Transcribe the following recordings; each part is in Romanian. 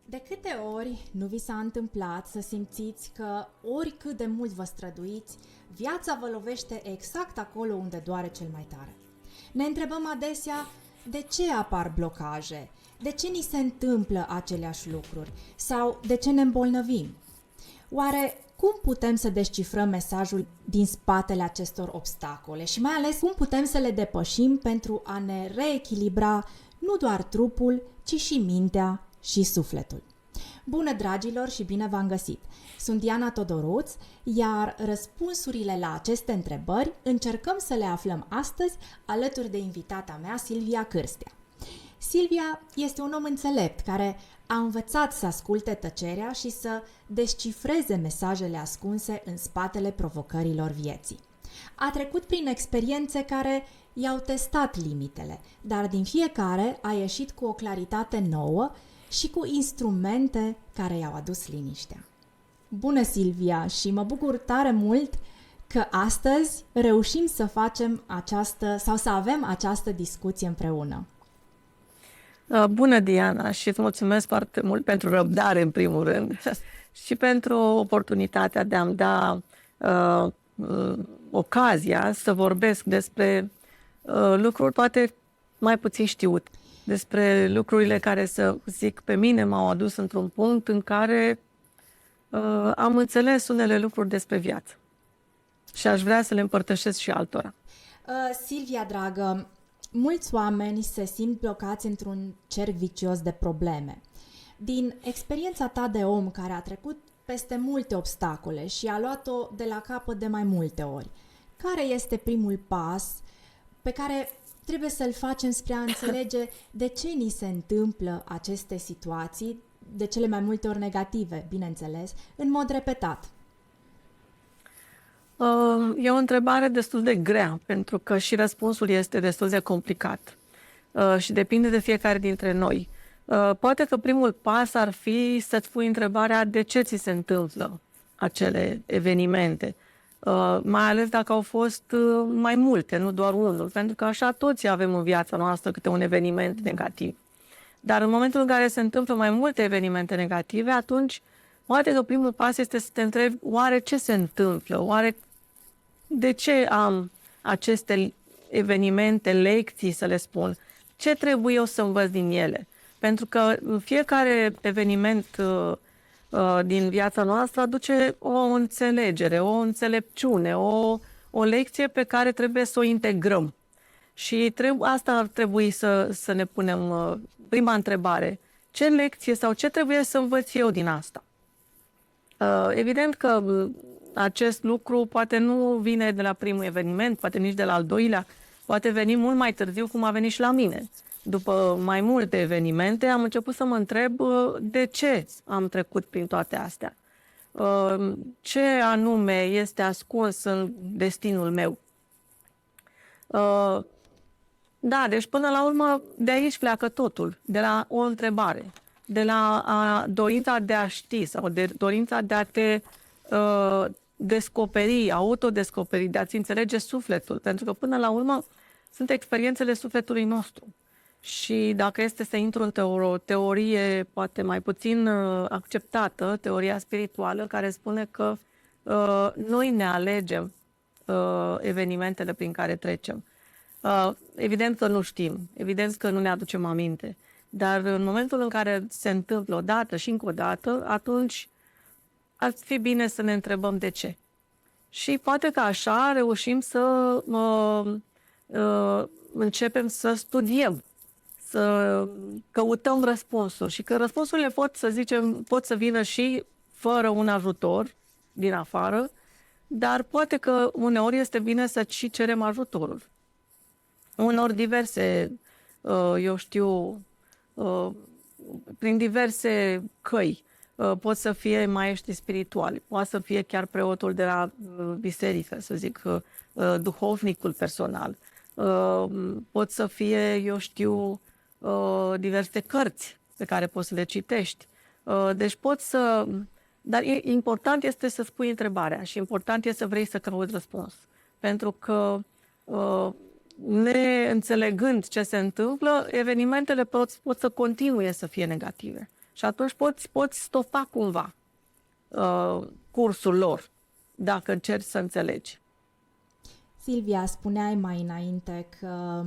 De câte ori nu vi s-a întâmplat să simțiți că oricât de mult vă străduiți, viața vă lovește exact acolo unde doare cel mai tare? Ne întrebăm adesea de ce apar blocaje, de ce ni se întâmplă aceleași lucruri sau de ce ne îmbolnăvim. Oare cum putem să descifrăm mesajul din spatele acestor obstacole și mai ales cum putem să le depășim pentru a ne reechilibra nu doar trupul, ci și mintea și sufletul? Bună, dragilor, și bine v-am găsit! Sunt Diana Todoruț, iar răspunsurile la aceste întrebări încercăm să le aflăm astăzi alături de invitata mea, Silvia Cârstea. Silvia este un om înțelept care a învățat să asculte tăcerea și să descifreze mesajele ascunse în spatele provocărilor vieții. A trecut prin experiențe care i-au testat limitele, dar din fiecare a ieșit cu o claritate nouă și cu instrumente care i-au adus liniștea. Bună, Silvia, și mă bucur tare mult că astăzi reușim să facem să avem această discuție împreună. Bună, Diana, și îți mulțumesc foarte mult pentru răbdare, în primul rând, și pentru oportunitatea de a-mi da ocazia să vorbesc despre lucruri poate mai puțin știut, despre lucrurile care, să zic, pe mine m-au adus într-un punct în care am înțeles unele lucruri despre viață și aș vrea să le împărtășesc și altora. Silvia, dragă, mulți oameni se simt blocați într-un cerc vicios de probleme. Din experiența ta de om care a trecut peste multe obstacole și a luat-o de la capăt de mai multe ori, care este primul pas pe care trebuie să-l facem spre a înțelege de ce ni se întâmplă aceste situații, de cele mai multe ori negative, bineînțeles, în mod repetat? E o întrebare destul de grea, pentru că și răspunsul este destul de complicat și depinde de fiecare dintre noi. Poate că primul pas ar fi să-ți pui întrebarea de ce ți se întâmplă acele evenimente, mai ales dacă au fost mai multe, nu doar unul, pentru că așa toți avem în viața noastră câte un eveniment negativ. Dar în momentul în care se întâmplă mai multe evenimente negative, atunci poate că primul pas este să te întrebi oare ce se întâmplă, oare de ce am aceste evenimente, lecții, să le spun, ce trebuie eu să învăț din ele. Pentru că fiecare eveniment din viața noastră aduce o înțelegere, o înțelepciune, o lecție pe care trebuie să o integrăm. Și asta ar trebui să ne punem prima întrebare. Ce lecție sau ce trebuie să învăț eu din asta? Evident că acest lucru poate nu vine de la primul eveniment, poate nici de la al doilea, poate veni mult mai târziu, cum a venit și la mine. După mai multe evenimente am început să mă întreb de ce am trecut prin toate astea. Ce anume este ascuns în destinul meu. Da, deci până la urmă de aici pleacă totul, de la o întrebare, de la dorința de a ști sau de dorința de a te descoperi, autodescoperi, de a-ți înțelege sufletul, pentru că până la urmă sunt experiențele sufletului nostru. Și dacă este să intru într-o teorie poate mai puțin acceptată, teoria spirituală, care spune că noi ne alegem evenimentele prin care trecem. Evident că nu știm, evident că nu ne aducem aminte, dar în momentul în care se întâmplă o dată și încă o dată, atunci ar fi bine să ne întrebăm de ce. Și poate că așa reușim să începem să studiem, să căutăm răspunsuri și că răspunsurile pot să vină și fără un ajutor din afară, dar poate că uneori este bine să și cerem ajutorul. Unor diverse, eu știu, prin diverse căi. Pot să fie maestri spirituali, poate să fie chiar preotul de la biserică, să zic, duhovnicul personal. Pot să fie, eu știu, diverse cărți pe care poți să le citești. Deci Dar important este să spui întrebarea și important este să vrei să cauți răspuns. Pentru că neînțelegând ce se întâmplă, evenimentele pot să continue să fie negative. Și atunci poți stopa cumva cursul lor, dacă încerci să înțelegi. Silvia, spuneai mai înainte că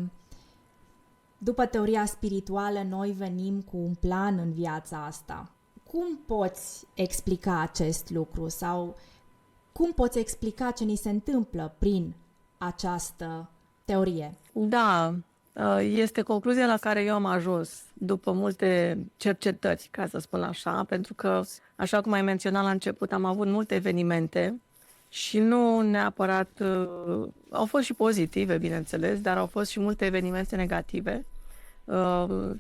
după teoria spirituală noi venim cu un plan în viața asta. Cum poți explica acest lucru sau cum poți explica ce ni se întâmplă prin această teorie? Da, este concluzia la care eu am ajuns după multe cercetări, ca să spun așa, pentru că, așa cum ai menționat la început, am avut multe evenimente și nu neapărat, au fost și pozitive, bineînțeles, dar au fost și multe evenimente negative,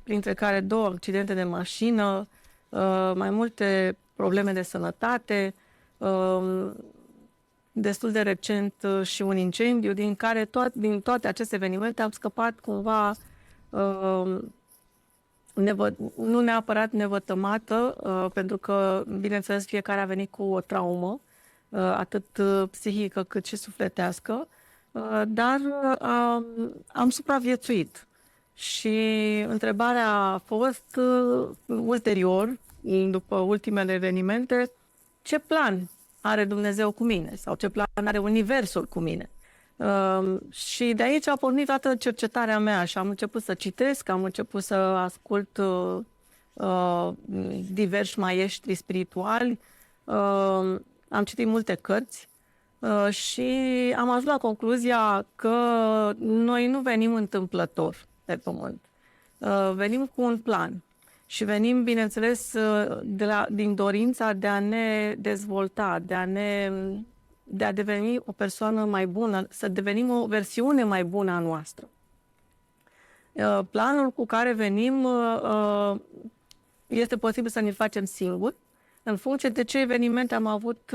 printre care 2 accidente de mașină, mai multe probleme de sănătate, destul de recent și un incendiu, din care din toate aceste evenimente am scăpat cumva nu neapărat nevătămată, pentru că, bineînțeles, fiecare a venit cu o traumă, atât psihică cât și sufletească, dar am supraviețuit. Și întrebarea a fost ulterior, după ultimele evenimente, ce plan are Dumnezeu cu mine sau ce plan are Universul cu mine. Și de aici a pornit toată cercetarea mea și am început să citesc, am început să ascult diversi maestri spirituali, am citit multe cărți și am ajuns la concluzia că noi nu venim întâmplător pe pământ. Venim cu un plan. Și venim, bineînțeles, din dorința de a ne dezvolta, de a deveni o persoană mai bună, să devenim o versiune mai bună a noastră. Planul cu care venim este posibil să ne facem singuri, în funcție de ce evenimente am avut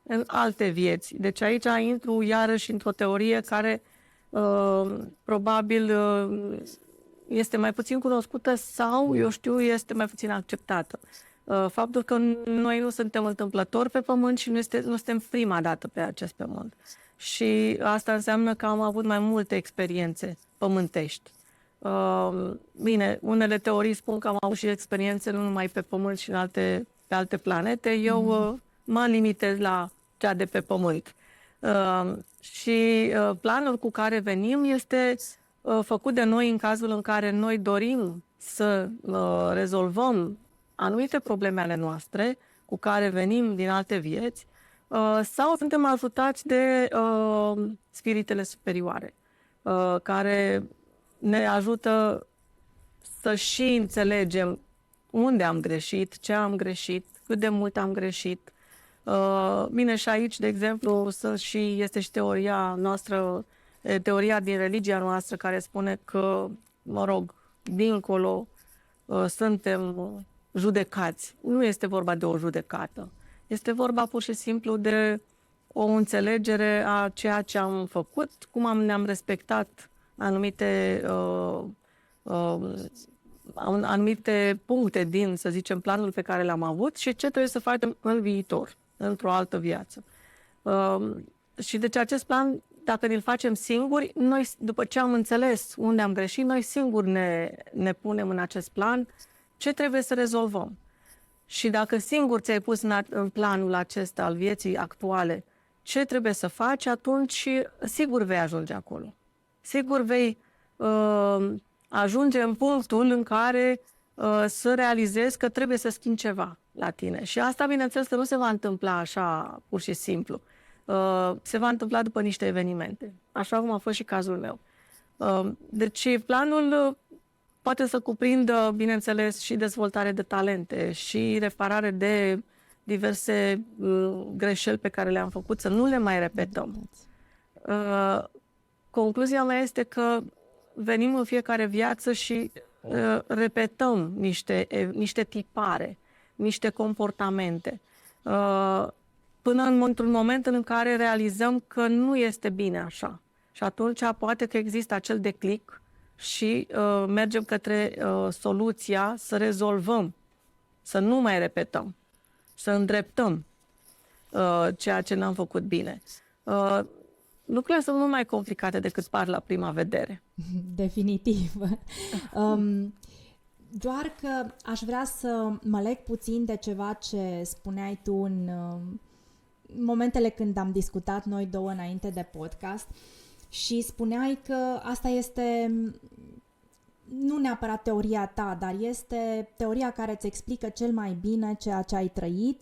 în alte vieți. Deci aici intru iarăși într-o teorie care probabil este mai puțin cunoscută sau, eu știu, este mai puțin acceptată. Faptul că noi nu suntem întâmplători pe pământ și nu suntem prima dată pe acest pământ. Și asta înseamnă că am avut mai multe experiențe pământești. Bine, unele teorii spun că am avut și experiențe nu numai pe pământ și pe alte planete. Eu mă limitez la cea de pe pământ. Și planul cu care venim este făcut de noi în cazul în care noi dorim să rezolvăm anumite probleme ale noastre cu care venim din alte vieți sau suntem ajutați de spiritele superioare care ne ajută să și înțelegem unde am greșit, ce am greșit, cât de mult am greșit. Bine, și aici, de exemplu, este și teoria noastră, teoria din religia noastră care spune că, mă rog, dincolo suntem judecați. Nu este vorba de o judecată. Este vorba pur și simplu de o înțelegere a ceea ce am făcut, ne-am respectat anumite puncte din, să zicem, planul pe care l-am avut și ce trebuie să facem în viitor, într-o altă viață. Și deci acest plan, dacă ne-l facem singuri, noi, după ce am înțeles unde am greșit, noi singuri ne punem în acest plan ce trebuie să rezolvăm. Și dacă singur ți-ai pus în planul acesta al vieții actuale ce trebuie să faci, atunci sigur vei ajunge acolo. Sigur vei ajunge în punctul în care să realizezi că trebuie să schimbi ceva la tine. Și asta, bineînțeles, că nu se va întâmpla așa pur și simplu. Se va întâmpla după niște evenimente, așa cum a fost și cazul meu. Deci planul poate să cuprindă, bineînțeles, și dezvoltare de talente și reparare de diverse greșeli pe care le-am făcut, să nu le mai repetăm. Concluzia mea este că venim în fiecare viață și repetăm niște tipare, niște comportamente, până într-un moment în care realizăm că nu este bine așa. Și atunci poate că există acel declic și mergem către soluția să rezolvăm, să nu mai repetăm, să îndreptăm ceea ce n-am făcut bine. Lucrurile sunt mult mai complicate decât par la prima vedere. Definitiv. Doar că aș vrea să mă leg puțin de ceva ce spuneai tu în momentele când am discutat noi două înainte de podcast și spuneai că asta este nu neapărat teoria ta, dar este teoria care îți explică cel mai bine ceea ce ai trăit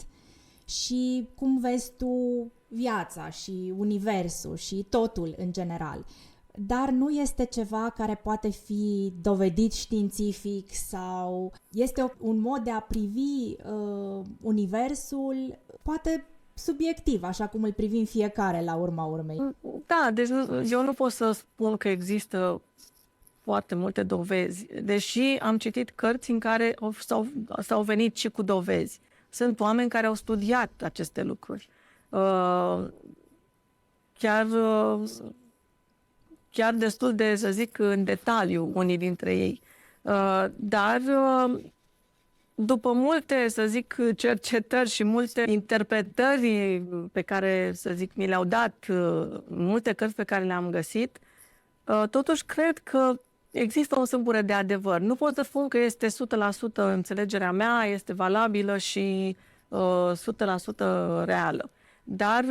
și cum vezi tu viața și universul și totul în general. Dar nu este ceva care poate fi dovedit științific sau este un mod de a privi universul poate subiectiv, așa cum îl privim fiecare la urma urmei. Da, deci eu nu pot să spun că există foarte multe dovezi, deși am citit cărți în care s-au venit și cu dovezi. Sunt oameni care au studiat aceste lucruri. Chiar destul de, să zic, în detaliu, unii dintre ei. Dar după multe, să zic, cercetări și multe interpretări pe care, să zic, mi le-au dat, multe cărți pe care le-am găsit, totuși cred că există o sâmbure de adevăr. Nu pot să spun că este 100% înțelegerea mea, este valabilă și 100% reală. Dar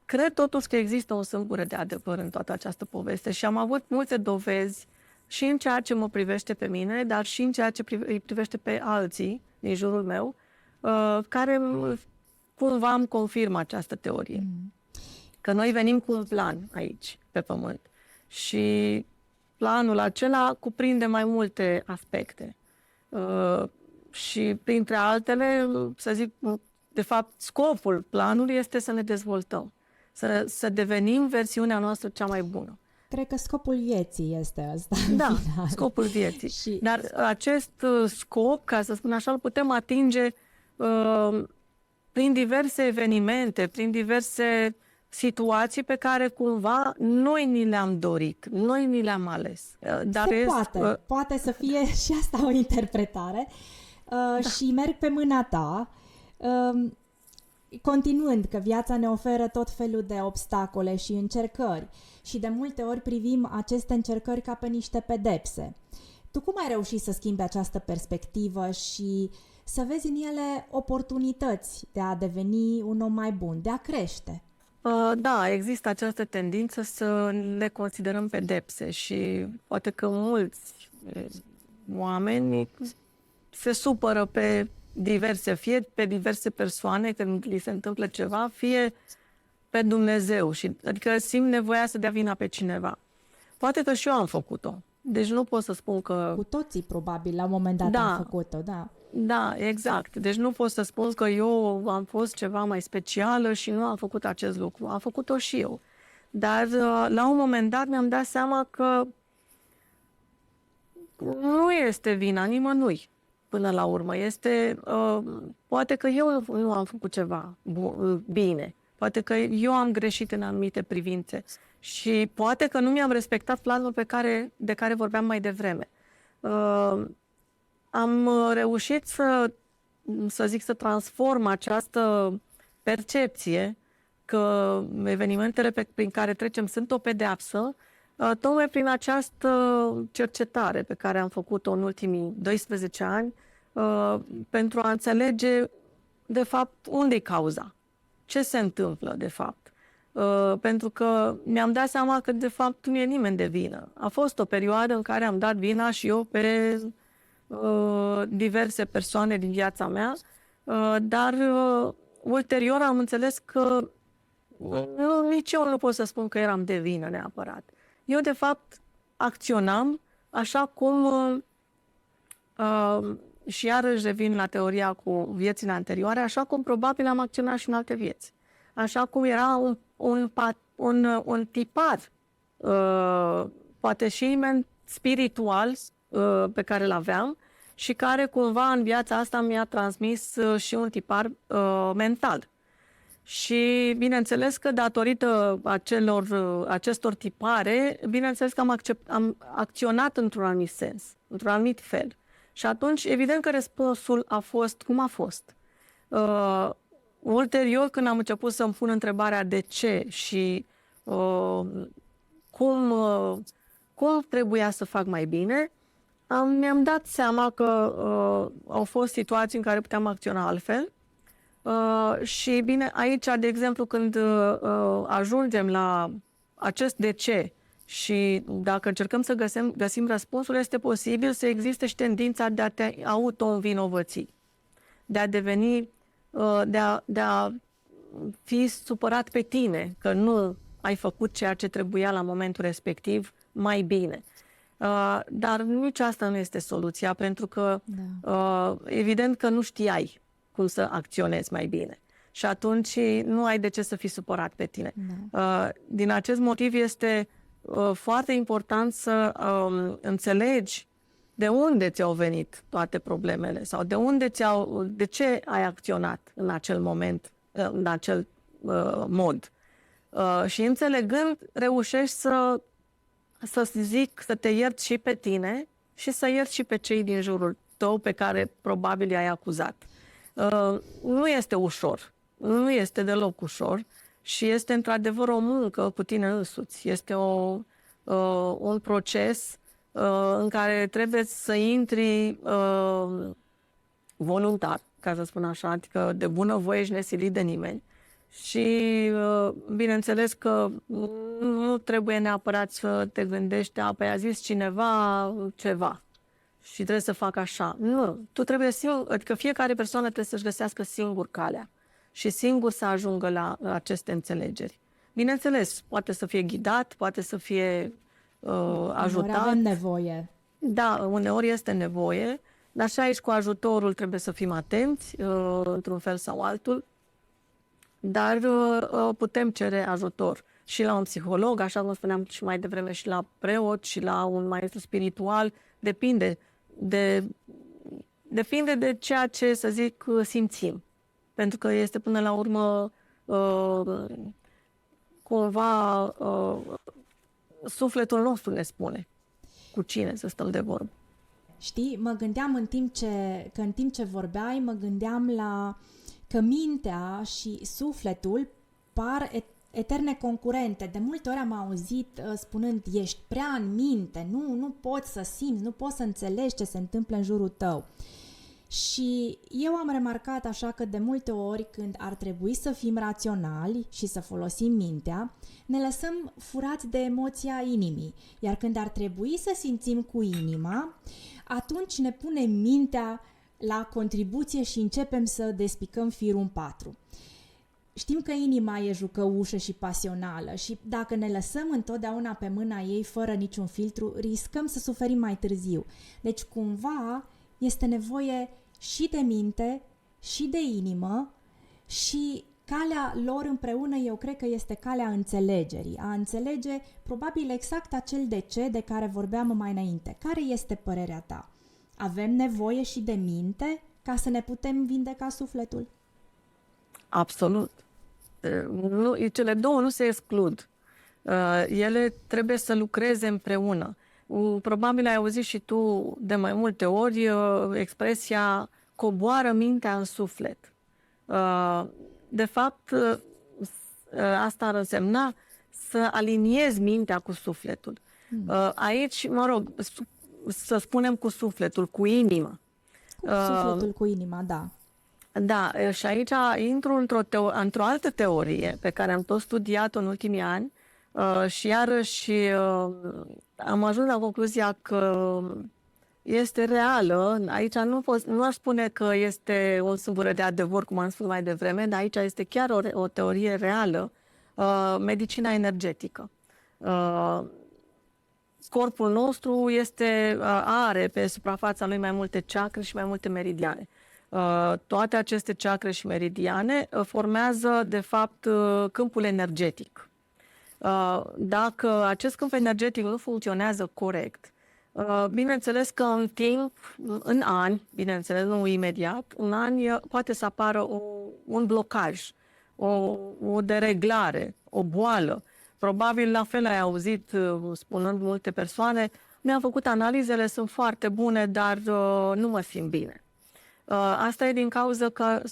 cred totuși că există o sâmbure de adevăr în toată această poveste și am avut multe dovezi și în ceea ce mă privește pe mine, dar și în ceea ce îi privește pe alții din jurul meu, care cumva îmi confirmă această teorie. Că noi venim cu un plan aici, pe Pământ. Și planul acela cuprinde mai multe aspecte. Și printre altele, să zic, de fapt, scopul planului este să ne dezvoltăm. Să devenim versiunea noastră cea mai bună. Cred că scopul vieții este ăsta. Da, scopul vieții. Dar acest scop, ca să spun așa, îl putem atinge prin diverse evenimente, prin diverse situații pe care cumva noi ni le-am dorit, noi ni le-am ales. Dar poate să fie și asta o interpretare. Da. Și merg pe mâna ta. Continuând că viața ne oferă tot felul de obstacole și încercări și de multe ori privim aceste încercări ca pe niște pedepse. Tu cum ai reușit să schimbi această perspectivă și să vezi în ele oportunități de a deveni un om mai bun, de a crește? Da, există această tendință să le considerăm pedepse și poate că mulți oameni se supără fie pe diverse persoane când li se întâmplă ceva, fie pe Dumnezeu. Adică simt nevoia să dea vina pe cineva. Poate că și eu am făcut-o. Deci nu pot să spun că... Cu toții, probabil, la un moment dat am făcut-o, da. Da, exact. Deci nu pot să spun că eu am fost ceva mai specială și nu am făcut acest lucru. Am făcut-o și eu. Dar la un moment dat mi-am dat seama că nu este vina nimănui. Până la urmă, poate că eu nu am făcut ceva bine, poate că eu am greșit în anumite privințe și poate că nu mi-am respectat planul de care vorbeam mai devreme. Am reușit să transform această percepție că evenimentele prin care trecem sunt o pedeapsă, tocmai prin această cercetare pe care am făcut-o în ultimii 12 ani pentru a înțelege, de fapt, unde e cauza, ce se întâmplă, de fapt. Pentru că mi-am dat seama că, de fapt, nu e nimeni de vină. A fost o perioadă în care am dat vina și eu pe diverse persoane din viața mea, dar ulterior am înțeles că nici eu nu pot să spun că eram de vină neapărat. Eu, de fapt, acționam așa cum, și iarăși revin la teoria cu viețile anterioare, așa cum probabil am acționat și în alte vieți. Așa cum era un tipar, poate și spiritual, pe care îl aveam și care cumva în viața asta mi-a transmis și un tipar mental. Și bineînțeles că datorită acestor tipare, bineînțeles că am acționat într-un anumit sens, într-un anumit fel. Și atunci, evident că răspunsul a fost cum a fost. Ulterior, când am început să-mi pun întrebarea de ce și cum trebuia să fac mai bine, Mi-am dat seama că au fost situații în care puteam acționa altfel. Și bine, aici, de exemplu, când ajungem la acest de ce și dacă încercăm să găsim răspunsul, este posibil să existe și tendința de a te auto-învinovăți, de a deveni, de a fi supărat pe tine că nu ai făcut ceea ce trebuia la momentul respectiv mai bine. Dar nici asta nu este soluția, pentru că evident că nu știai cum să acționezi mai bine. Și atunci nu ai de ce să fii supărat pe tine. Din acest motiv este foarte important să înțelegi de unde ți-au venit toate problemele sau de ce ai acționat în acel moment, în acel mod. Și înțelegând, reușești să zic, să te ierți și pe tine și să ierți și pe cei din jurul tău pe care probabil i-ai acuzat. Nu este ușor, nu este deloc ușor și este într-adevăr o muncă cu tine însuți. Este un proces în care trebuie să intri voluntar, ca să spun așa, adică de bunăvoie și nesilit de nimeni. Și bineînțeles că nu trebuie neapărat să te gândești, păi a zis cineva ceva și trebuie să fac așa. Nu, tu trebuie adică fiecare persoană trebuie să-și găsească singur calea și singur să ajungă la aceste înțelegeri. Bineînțeles, poate să fie ghidat, poate să fie ajutat. Uneori avem nevoie. Da, uneori este nevoie, dar și aici cu ajutorul trebuie să fim atenți, într-un fel sau altul. Dar putem cere ajutor și la un psiholog, așa cum spuneam și mai devreme, și la preot, și la un maestru spiritual. Depinde de ceea ce, să zic, simțim. Pentru că este până la urmă cumva sufletul nostru ne spune cu cine să stăm de vorbă. Știi, mă gândeam în timp ce vorbeai, mă gândeam la că mintea și sufletul par eterne concurente. De multe ori am auzit spunând, ești prea în minte, nu poți să simți, nu poți să înțelegi ce se întâmplă în jurul tău. Și eu am remarcat așa că de multe ori când ar trebui să fim raționali și să folosim mintea, ne lăsăm furați de emoția inimii. Iar când ar trebui să simțim cu inima, atunci ne punem mintea la contribuție și începem să despicăm firul în patru. Știm că inima e jucăușă și pasională și dacă ne lăsăm întotdeauna pe mâna ei fără niciun filtru, riscăm să suferim mai târziu. Deci cumva este nevoie și de minte și de inimă și calea lor împreună eu cred că este calea înțelegerii, a înțelege probabil exact acel de ce de care vorbeam mai înainte. Care este părerea ta? Avem nevoie și de minte ca să ne putem vindeca sufletul? Absolut. Cele două nu se exclud. Ele trebuie să lucreze împreună. Probabil ai auzit și tu de mai multe ori expresia coboară mintea în suflet. De fapt, asta ar însemna să aliniezi mintea cu sufletul. Aici, mă rog, să spunem cu sufletul, cu inima. Cu sufletul, cu inima, da. Da, și aici intru într-o altă teorie pe care am tot studiat-o în ultimii ani și iarăși am ajuns la concluzia că este reală. Aici nu aș spune că este o sâmbură de adevăr, cum am spus mai devreme, dar aici este chiar o teorie reală, medicina energetică. Corpul nostru are pe suprafața lui mai multe chakre și mai multe meridiane. Toate aceste chakre și meridiane formează, de fapt, câmpul energetic. Dacă acest câmp energetic nu funcționează corect, bineînțeles că în timp, în ani, bineînțeles nu imediat, în ani poate să apară un blocaj, o dereglare, o boală. Probabil la fel ai auzit spunând multe persoane, mi-am făcut analizele, sunt foarte bune, dar nu mă simt bine. Asta e din cauza că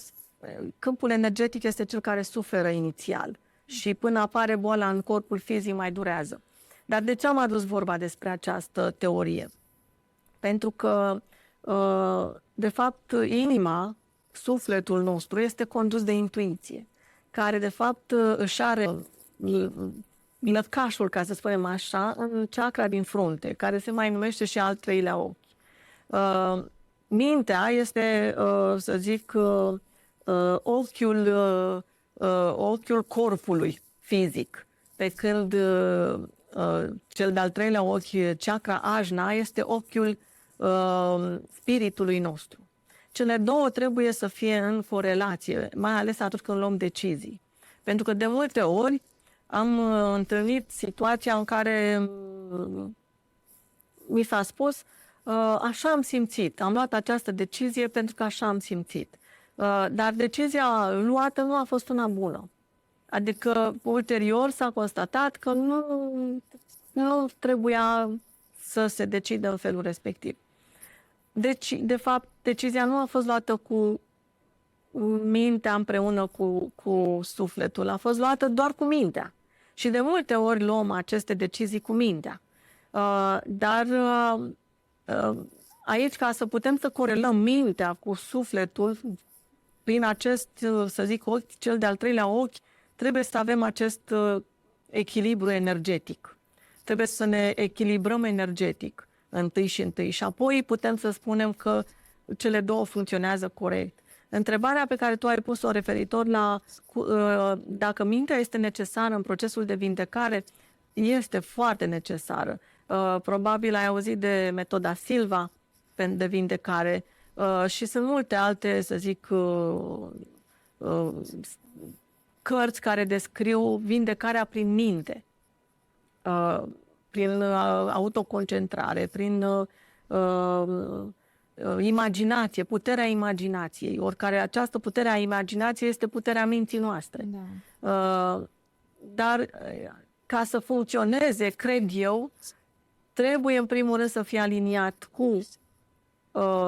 câmpul energetic este cel care suferă inițial și până apare boala în corpul fizic mai durează. Dar de ce am adus vorba despre această teorie? Pentru că, de fapt, inima, sufletul nostru, este condus de intuiție, care, de fapt, își are lăcașul, ca să spunem așa, în chakra din frunte, care se mai numește și al treilea ochi. Mintea este, să zic, ochiul corpului fizic, pe când cel de-al treilea ochi, chakra ajna, este ochiul spiritului nostru. Cele două trebuie să fie în corelație, mai ales atunci când luăm decizii. Pentru că de multe ori am întâlnit situația în care mi s-a spus așa am simțit, am luat această decizie pentru că așa am simțit. Dar decizia luată nu a fost una bună. Adică, ulterior s-a constatat că nu trebuia să se decidă în felul respectiv. Deci, de fapt, decizia nu a fost luată cu mintea împreună cu sufletul, a fost luată doar cu mintea. Și de multe ori luăm aceste decizii cu mintea. Dar aici, ca să putem să corelăm mintea cu sufletul, prin acest, să zic, ochi, cel de-al treilea ochi, trebuie să avem acest echilibru energetic. Trebuie să ne echilibrăm energetic întâi și apoi putem să spunem că cele două funcționează corect. Întrebarea pe care tu ai pus-o referitor la dacă mintea este necesară în procesul de vindecare, este foarte necesară. Probabil ai auzit de metoda Silva de vindecare și sunt multe alte, să zic, cărți care descriu vindecarea prin minte, prin autoconcentrare, prin imaginație, puterea imaginației. Oricare această putere a imaginației este puterea minții noastre. Da. Dar ca să funcționeze, cred eu, trebuie în primul rând să fie aliniat cu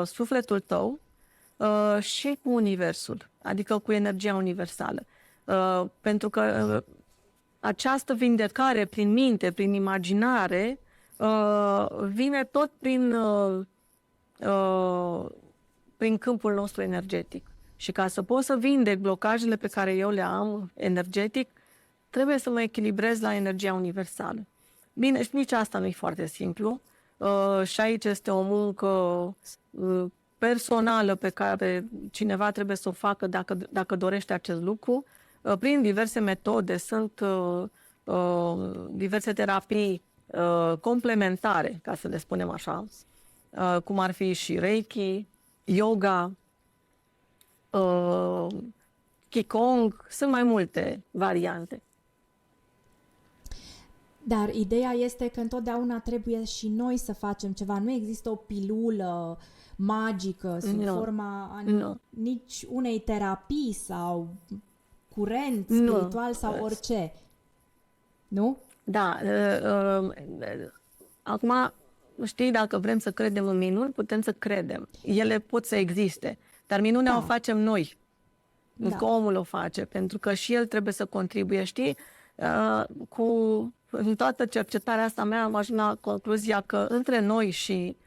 sufletul tău și cu universul, adică cu energia universală. Pentru că această vindecare prin minte, prin imaginare, vine tot prin câmpul nostru energetic. Și ca să pot să vindec blocajele pe care eu le am energetic, trebuie să mă echilibrez la energia universală. Bine, și nici asta nu e foarte simplu. Și aici este o muncă personală pe care cineva trebuie să o facă dacă dorește acest lucru. Prin diverse metode, sunt diverse terapii complementare, ca să le spunem așa, cum ar fi și Reiki, yoga, Qigong, sunt mai multe variante. Dar ideea este că întotdeauna trebuie și noi să facem ceva. Nu există o pilulă magică sub forma nici unei terapii sau curent spiritual sau orice. Nu? Da. Acum, știi, dacă vrem să credem în minuni, putem să credem. Ele pot să existe. Dar minunea o facem noi. Că omul o face. Pentru că și el trebuie să contribuie. Știi? În toată cercetarea asta mea am ajuns la concluzia că între noi și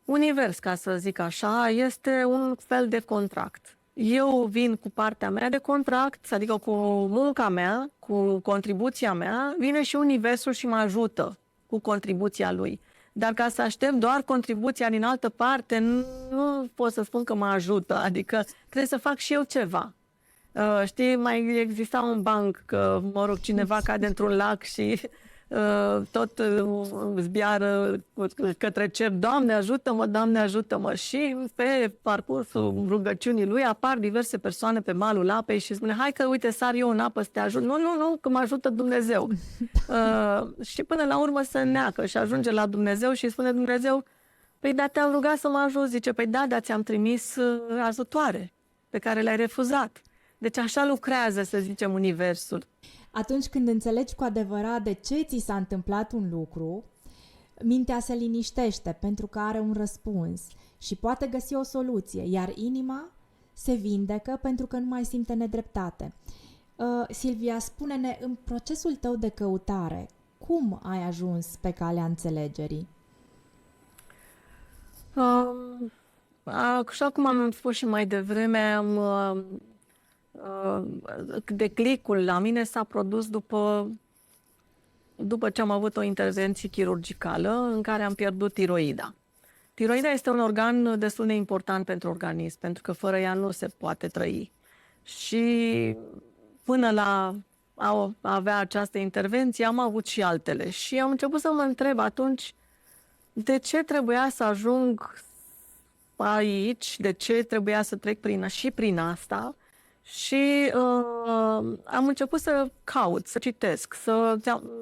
univers, ca să zic așa, este un fel de contract. Eu vin cu partea mea de contract, adică cu munca mea, cu contribuția mea, vine și universul și mă ajută cu contribuția lui. Dar ca să aștept doar contribuția din altă parte, nu pot să spun că mă ajută, adică trebuie să fac și eu ceva. Știi, mai exista un banc, că, mă rog, cineva cade într-un lac și tot zbiară către cer, Doamne ajută-mă, Doamne ajută-mă. Și pe parcursul rugăciunii lui apar diverse persoane pe malul apei și spune, hai că uite, sar eu în apă să te ajut. Nu, că mă ajută Dumnezeu. Și până la urmă se neacă și ajunge la Dumnezeu și spune Dumnezeu, păi da, te-am rugat să mă ajut. Zice, păi da, dar ți-am trimis ajutoare pe care le-ai refuzat. Deci așa lucrează, să zicem, universul. Atunci când înțelegi cu adevărat de ce ți s-a întâmplat un lucru, mintea se liniștește pentru că are un răspuns și poate găsi o soluție, iar inima se vindecă pentru că nu mai simte nedreptate. Silvia, spune-ne, în procesul tău de căutare, cum ai ajuns pe calea înțelegerii? Așa cum am spus și mai devreme, declicul la mine s-a produs după ce am avut o intervenție chirurgicală în care am pierdut tiroida. Tiroida este un organ destul de important pentru organism, pentru că fără ea nu se poate trăi. Și până la a avea această intervenție am avut și altele. Și am început să mă întreb atunci de ce trebuia să ajung aici, de ce trebuia să trec prin asta. Și am început să caut, să citesc,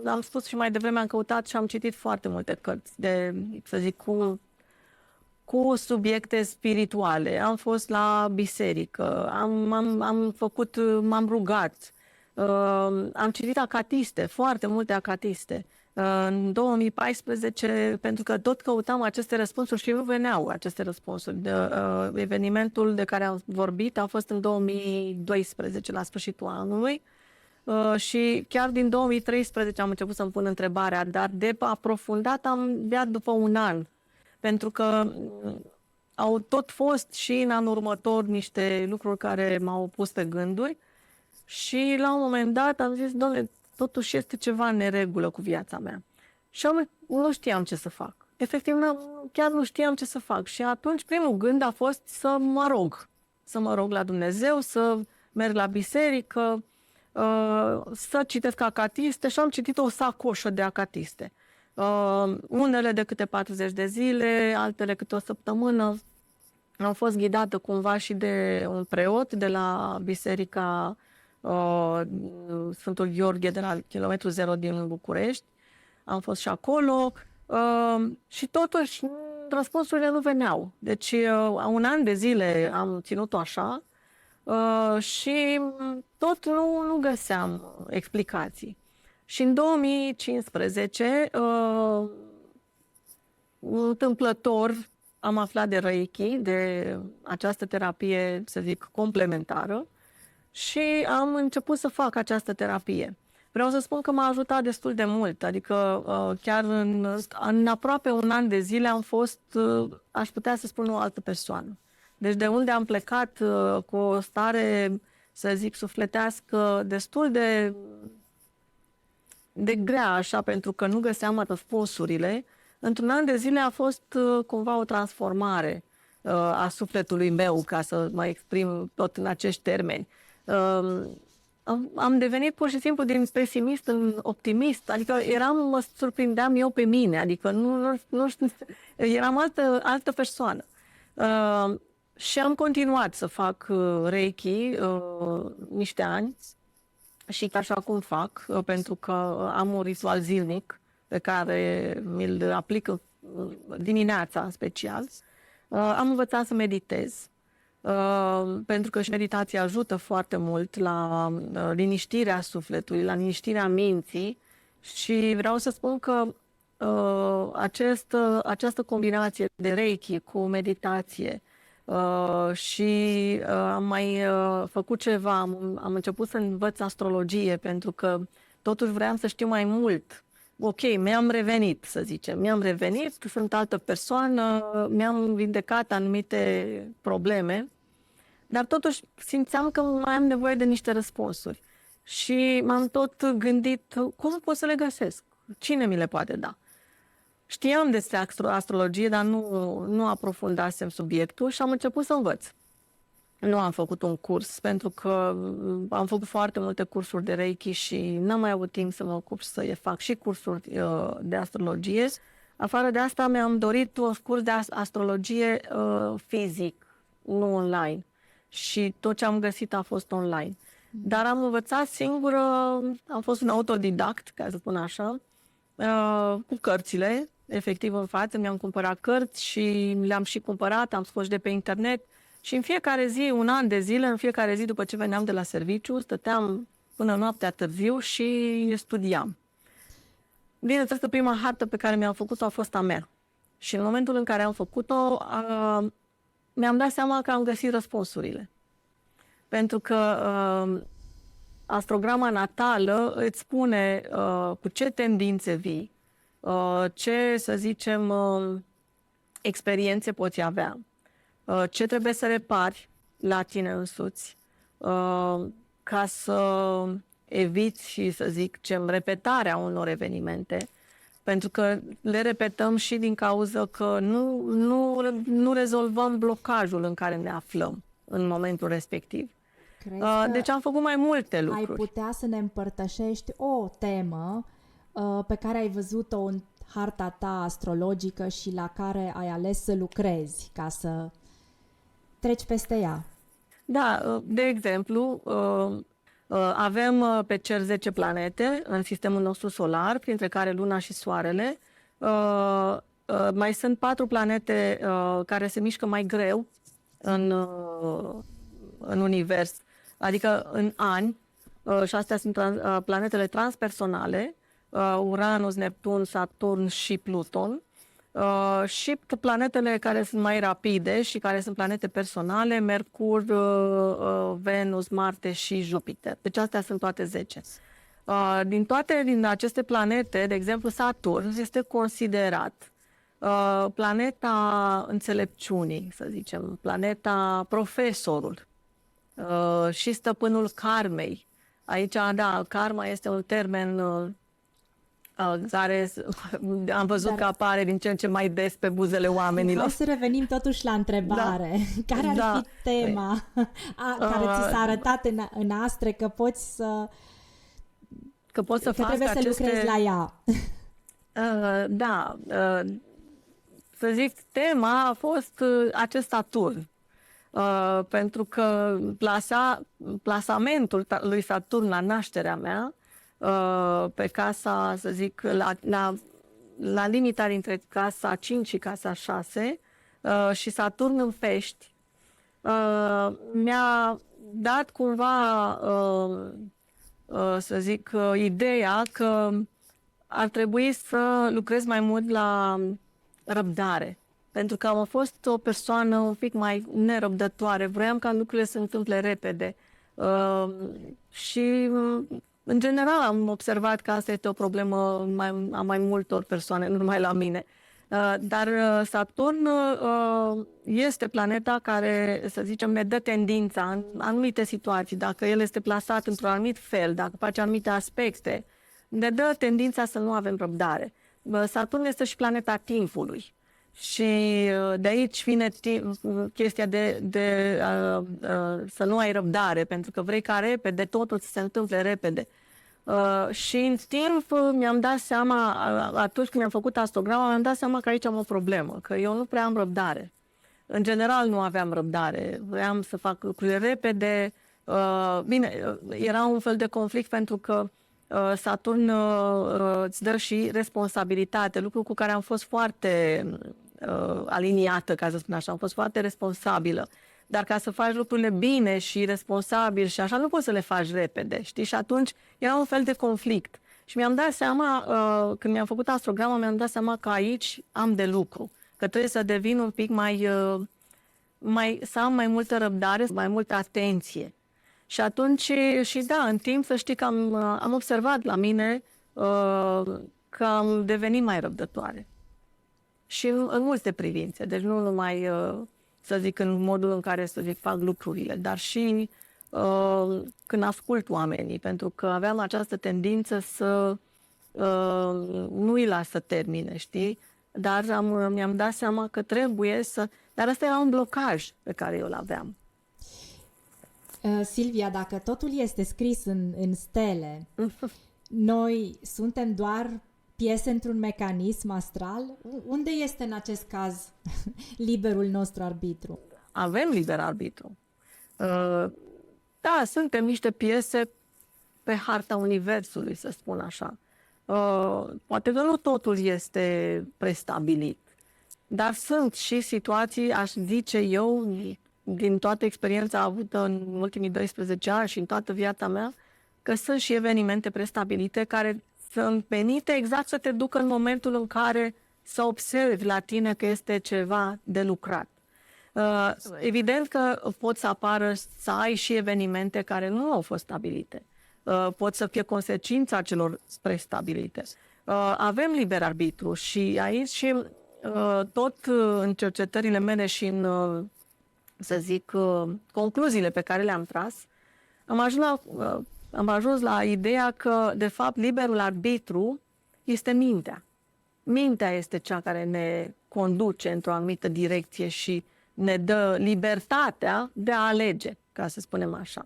am spus și mai devreme, am căutat și am citit foarte multe cărți să zic, cu subiecte spirituale. Am fost la biserică, m-am rugat, am citit acatiste, foarte multe acatiste. În 2014, pentru că tot căutam aceste răspunsuri și nu veneau aceste răspunsuri. Evenimentul de care am vorbit a fost în 2012, la sfârșitul anului, și chiar din 2013 am început să-mi pun întrebarea, dar de aprofundat am bea după un an, pentru că au tot fost și în anul următor niște lucruri care m-au pus pe gânduri și la un moment dat am zis, Doamne, totuși este ceva în neregulă cu viața mea. Și nu știam ce să fac. Efectiv, chiar nu știam ce să fac. Și atunci primul gând a fost să mă rog. Să mă rog la Dumnezeu, să merg la biserică, să citesc acatiste și am citit o sacoșă de acatiste. Unele de câte 40 de zile, altele câte o săptămână. Am fost ghidată cumva și de un preot de la biserica Sfântul Gheorghe de la kilometru 0 din București. Am fost și acolo și totuși răspunsurile nu veneau. Deci un an de zile am ținut-o așa și tot nu găseam explicații. Și în 2015, întâmplător, am aflat de Reiki, de această terapie, să zic, complementară, și am început să fac această terapie. Vreau să spun că m-a ajutat destul de mult, adică chiar în aproape un an de zile am fost, aș putea să spun, o altă persoană. Deci de unde am plecat cu o stare, să zic, sufletească destul de grea, așa, pentru că nu găseam răspunsurile, într-un an de zile a fost cumva o transformare a sufletului meu, ca să mă exprim tot în acești termeni. Am devenit pur și simplu din pesimist în optimist, adică mă surprindeam eu pe mine, adică nu știu, eram altă persoană. Și am continuat să fac Reiki niște ani și chiar și acum fac, pentru că am un ritual zilnic pe care mi-l aplic dimineața în special. Am învățat să meditez, pentru că și meditația ajută foarte mult la liniștirea sufletului, la liniștirea minții, și vreau să spun că această combinație de Reiki cu meditație și am mai făcut ceva, am început să învăț astrologie, pentru că totuși vreau să știu mai mult. Ok, mi-am revenit, să zicem, sunt altă persoană, mi-am vindecat anumite probleme, dar totuși simțeam că mai am nevoie de niște răspunsuri. Și m-am tot gândit, cum pot să le găsesc? Cine mi le poate da? Știam despre astrologie, dar nu aprofundasem subiectul și am început să învăț. Nu am făcut un curs, pentru că am făcut foarte multe cursuri de Reiki și n-am mai avut timp să mă ocup să fac și cursuri de astrologie. Afară de asta, mi-am dorit un curs de astrologie fizic, nu online. Și tot ce am găsit a fost online. Dar am învățat singură, am fost un autodidact, ca să spun așa, cu cărțile, efectiv în față. Mi-am cumpărat cărți și le-am și cumpărat, am scos de pe internet. Și în fiecare zi, un an de zile, în fiecare zi după ce veneam de la serviciu, stăteam până noaptea târziu și studiam. Bineînțeles că prima hartă pe care mi-am făcut-o a fost a mea. Și în momentul în care am făcut-o, mi-am dat seama că am găsit răspunsurile. Pentru că astrograma natală îți spune cu ce tendințe vii, ce, să zicem, experiențe poți avea, ce trebuie să repari la tine însuți, ca să eviți și, să zic, repetarea unor evenimente, pentru că le repetăm și din cauza că nu rezolvăm blocajul în care ne aflăm în momentul respectiv. Deci am făcut mai multe lucruri. Ai putea să ne împărtășești o temă pe care ai văzut-o în harta ta astrologică și la care ai ales să lucrezi ca să treci peste ea? Da, de exemplu, avem pe cer 10 planete în sistemul nostru solar, printre care Luna și Soarele. Mai sunt 4 planete care se mișcă mai greu în univers, adică în ani, și astea sunt planetele transpersonale, Uranus, Neptun, Saturn și Pluton. Și planetele care sunt mai rapide și care sunt planete personale, Mercur, Venus, Marte și Jupiter. Deci astea sunt toate 10. Din aceste planete, de exemplu Saturn, este considerat planeta înțelepciunii, să zicem, planeta profesorul și stăpânul karmei. Aici, da, karma este un termen care am văzut că apare din ce în ce mai des pe buzele oamenilor. Hai să revenim totuși la întrebare. Da. Care ar fi tema care ți s-a arătat în astre că poți să... Că trebuie să lucrezi la ea. Să zic, tema a fost acest Saturn. Pentru că plasamentul lui Saturn la nașterea mea, pe casa, să zic, la limita dintre casa 5 și casa 6 și Saturn în Pești, mi-a dat cumva, să zic, ideea că ar trebui să lucrez mai mult la răbdare. Pentru că am fost o persoană un pic mai nerăbdătoare, vroiam ca lucrurile să se întâmple repede. Și în general am observat că asta este o problemă a mai multor persoane, nu numai la mine. Dar Saturn este planeta care, să zicem, ne dă tendința în anumite situații. Dacă el este plasat într-un anumit fel, dacă face anumite aspecte, ne dă tendința să nu avem răbdare. Saturn este și planeta timpului. Și de aici vine chestia de să nu ai răbdare, pentru că vrei ca repede totul să se întâmple repede. Și în timp mi-am dat seama, atunci când mi-am făcut astrograma, mi-am dat seama că aici am o problemă, că eu nu prea am răbdare. În general nu aveam răbdare, vreau să fac lucrurile repede. Bine, era un fel de conflict pentru că Saturn îți dă și responsabilitate, lucru cu care am fost foarte aliniată, ca să spun așa, am fost foarte responsabilă. Dar ca să faci lucrurile bine și responsabil și așa, nu poți să le faci repede, știi? Și atunci era un fel de conflict. Și mi-am dat seama, când mi-am făcut astrograma, mi-am dat seama că aici am de lucru, că trebuie să devin un pic să am mai multă răbdare, mai multă atenție. Și atunci, și da, în timp, să știi că am observat la mine că am devenit mai răbdătoare. Și în multe privințe, deci nu numai, să zic, în modul în care, să zic, fac lucrurile, dar și când ascult oamenii, pentru că aveam această tendință să nu îi las să termine, știi? Dar mi-am dat seama că trebuie să... Dar ăsta era un blocaj pe care eu îl aveam. Silvia, dacă totul este scris în stele, noi suntem doar piese într-un mecanism astral? Unde este în acest caz liberul nostru arbitru? Avem liber arbitru. Da, suntem niște piese pe harta universului, să spun așa. Poate că nu totul este prestabilit, dar sunt și situații, aș zice eu, din toată experiența avută în ultimii 12 ani și în toată viața mea, că sunt și evenimente prestabilite care sunt venite exact să te ducă în momentul în care să observi la tine că este ceva de lucrat. Evident că pot să apară, să ai și evenimente care nu au fost stabilite. Pot să fie consecința celor prestabilite. Avem liber arbitru și aici tot în cercetările mele și în, să zic, concluziile pe care le-am tras, am ajuns la ideea că, de fapt, liberul arbitru este mintea. Mintea este cea care ne conduce într-o anumită direcție și ne dă libertatea de a alege, ca să spunem așa.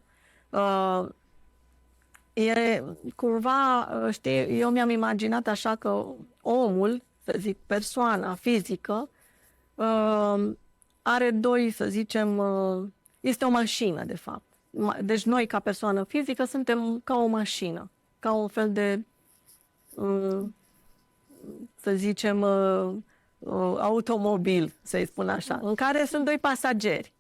E cumva, știi, eu mi-am imaginat așa că omul, să zic, persoana fizică, are doi, să zicem, este o mașină, de fapt. Deci noi, ca persoană fizică, suntem ca o mașină, ca un fel de, să zicem, automobil, să-i spun așa, în care sunt doi pasageri.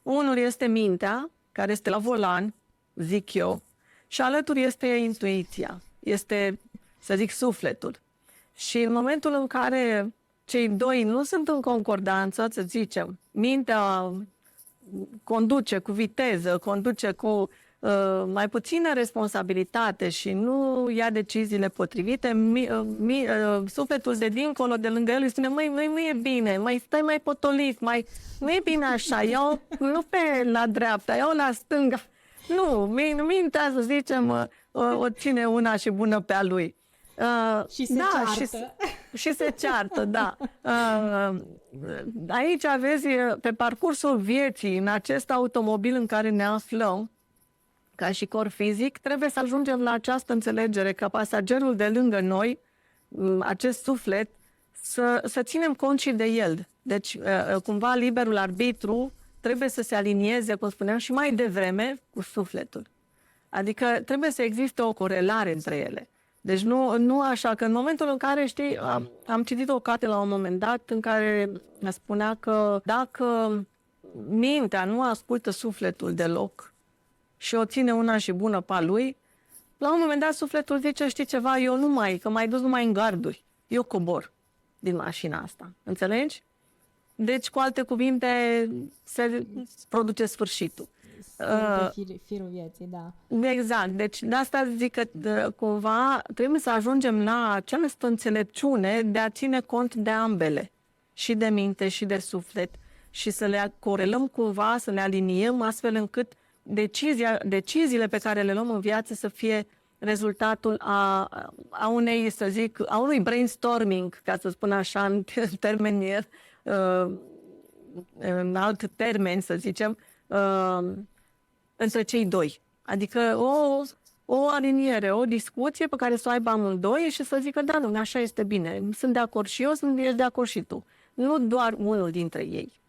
Unul este mintea, care este la volan, zic eu, și alături este intuiția, este, să zic, sufletul. Și în momentul în care cei doi nu sunt în concordanță, să zicem, mintea conduce cu viteză, conduce cu mai puțină responsabilitate și nu ia deciziile potrivite, sufletul de dincolo, de lângă el, îi spune, măi, nu e bine, mai stai mai potolit, nu e bine așa, iau nu pe la dreapta, iau la stânga. Nu, mintea, să zicem, o ține una și bună pe a lui. Și se ceartă. Și se ceartă, da. Aici aveți, pe parcursul vieții, în acest automobil în care ne aflăm, ca și corp fizic, trebuie să ajungem la această înțelegere că pasagerul de lângă noi, acest suflet, să ținem cont și de el. Deci, cumva, liberul arbitru trebuie să se alinieze, cum spuneam, și mai devreme cu sufletul. Adică trebuie să existe o corelare între ele. Deci nu așa, că în momentul în care, știi, am citit o carte la un moment dat în care spunea că dacă mintea nu ascultă sufletul deloc și o ține una și bună pe a lui, la un moment dat sufletul zice, știi ceva, că m-ai dus numai în garduri. Eu cobor din mașina asta. Înțelegi? Deci, cu alte cuvinte, se produce sfârșitul. Firul vieții, da. Exact. Deci, de asta zic că, cumva, trebuie să ajungem la această înțelepciune de a ține cont de ambele. Și de minte, și de suflet. Și să le corelăm cumva, să le aliniem, astfel încât deciziile pe care le luăm în viață să fie rezultatul a unei, să zic, a unui brainstorming, ca să spun așa, în termeni, în alt termen, să zicem, între cei doi. Adică o aliniere, o discuție pe care să o aibă amândoi și să zică, da, nu, așa este bine. Sunt de acord și eu, ești de acord și tu. Nu doar unul dintre ei.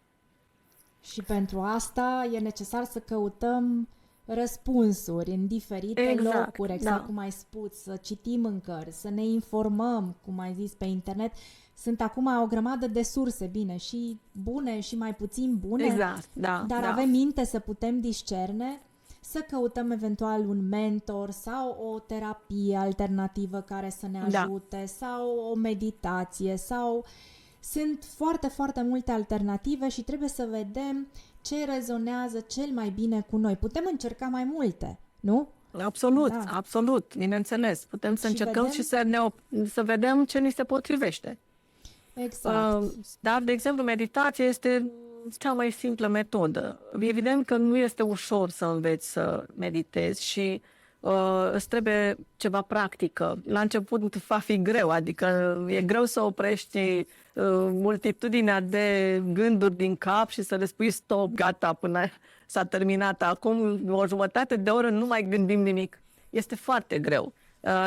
Și pentru asta e necesar să căutăm răspunsuri în diferite locuri, exact cum ai spus, să citim în cărți, să ne informăm, cum ai zis, pe internet. Sunt acum o grămadă de surse, bine, și bune și mai puțin bune, exact, dar avem minte să putem discerne, să căutăm eventual un mentor sau o terapie alternativă care să ne ajute, sau o meditație, sau... Sunt foarte, foarte multe alternative și trebuie să vedem ce rezonează cel mai bine cu noi. Putem încerca mai multe, nu? Absolut, absolut, bineînțeles. Putem să încercăm și să vedem ce ni se potrivește. Exact. Dar, de exemplu, meditația este cea mai simplă metodă. Evident că nu este ușor să înveți să meditezi și îți trebuie ceva practică. La început va fi greu, adică e greu să oprești multitudinea de gânduri din cap și să le spui stop, gata, până s-a terminat. Acum o jumătate de oră nu mai gândim nimic. Este foarte greu.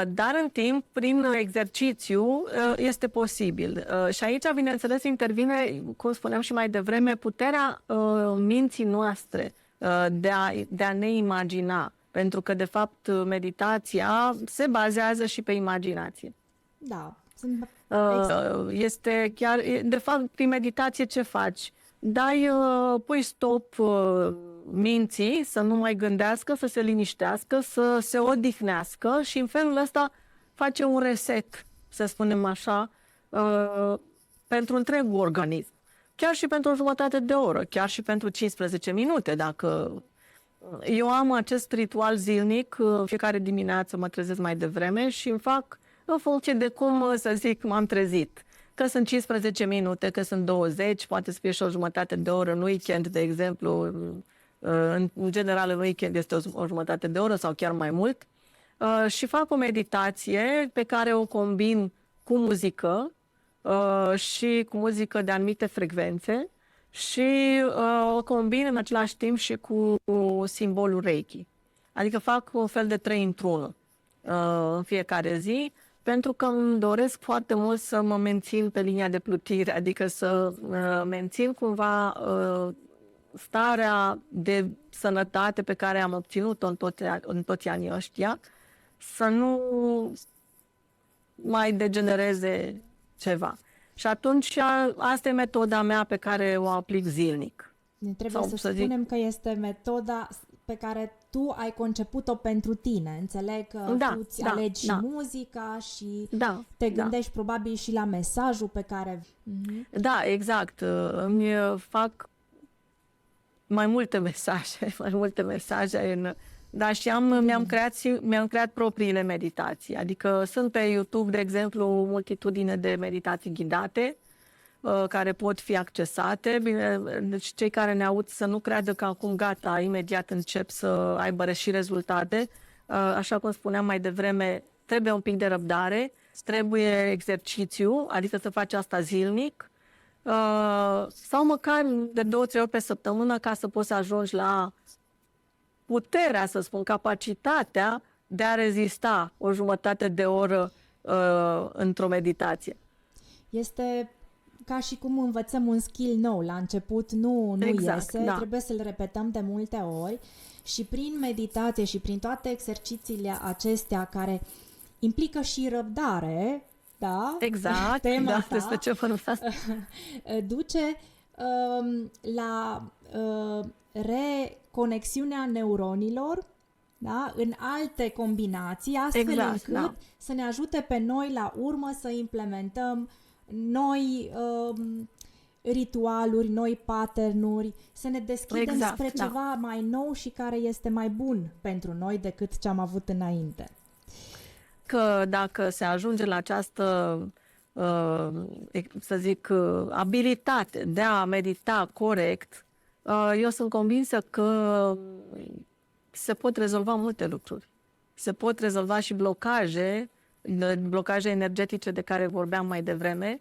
Dar în timp, prin exercițiu, este posibil. Și aici, bineînțeles, intervine, cum spuneam și mai devreme, puterea minții noastre de a ne imagina. Pentru că, de fapt, meditația se bazează și pe imaginație. Da. Este chiar, de fapt, prin meditație ce faci? Pui stop minții să nu mai gândească, să se liniștească, să se odihnească și în felul ăsta face un reset, să spunem așa, pentru întregul organism. Chiar și pentru o jumătate de oră, chiar și pentru 15 minute, dacă... Eu am acest ritual zilnic, fiecare dimineață mă trezesc mai devreme și îmi fac în funcție de cum, să zic, m-am trezit. că sunt 15 minute, că sunt 20, poate să fie și o jumătate de oră în weekend, de exemplu. În general, în weekend este o jumătate de oră sau chiar mai mult. Și fac o meditație pe care o combin cu muzică și cu muzică de anumite frecvențe și o combin în același timp și cu simbolul Reiki. Adică fac un fel de 3 într-1 în fiecare zi, pentru că îmi doresc foarte mult să mă mențin pe linia de plutire, adică să mențin cumva starea de sănătate pe care am obținut-o în toți anii ăștia, să nu mai degenereze ceva. Și atunci asta e metoda mea pe care o aplic zilnic. Trebuie să spunem că este metoda pe care tu ai conceput-o pentru tine. Înțeleg că tu îți alegi și muzica și te gândești probabil și la mesajul pe care... Da, exact. Îmi fac mai multe mesaje da, și mi-am creat propriile meditații. Adică sunt pe YouTube, de exemplu, multitudine de meditații ghidate care pot fi accesate. Bine, deci cei care ne aud să nu creadă că acum gata, imediat încep să aibă și rezultate. Așa cum spuneam mai devreme, trebuie un pic de răbdare, trebuie exercițiu, adică să faci asta zilnic, sau măcar de 2-3 ori pe săptămână ca să poți să ajungi la puterea, să spun, capacitatea de a rezista o jumătate de oră într-o meditație. Este ca și cum învățăm un skill nou. La început nu iese, trebuie să-l repetăm de multe ori și prin meditație și prin toate exercițiile acestea care implică și răbdare, da? Exact, tema despre ce vorbesc. Duce la reconexiunea neuronilor, da? În alte combinații, astfel încât să ne ajute pe noi la urmă să implementăm noi ritualuri, noi pattern-uri, să ne deschidem spre ceva mai nou și care este mai bun pentru noi decât ce am avut înainte. Că dacă se ajunge la această, să zic, abilitate de a medita corect, eu sunt convinsă că se pot rezolva multe lucruri. Se pot rezolva și blocaje energetice de care vorbeam mai devreme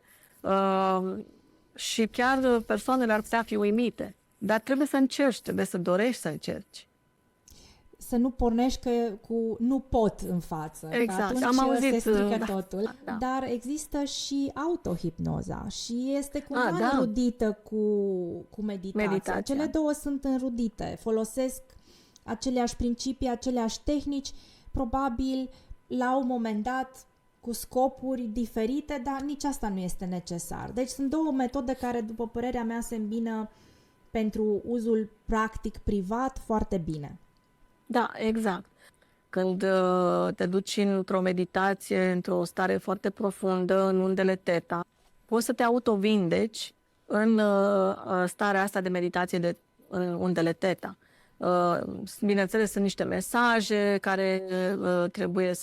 și chiar persoanele ar putea fi uimite. Dar trebuie să încerci, trebuie să dorești să încerci. Să nu pornești cu nu pot în față. Exact, atunci am auzit. Se strică totul. Da. Dar există și autohipnoza și este cumva înrudită cu meditația. Cele două sunt înrudite. Folosesc aceleași principii, aceleași tehnici, probabil la un moment dat cu scopuri diferite, dar nici asta nu este necesar. Deci sunt două metode care, după părerea mea, se îmbină pentru uzul practic privat foarte bine. Da, exact. Când te duci într-o meditație, într-o stare foarte profundă, în undele Theta, poți să te autovindeci în starea asta de meditație în undele Theta. Bineînțeles, sunt niște mesaje care trebuie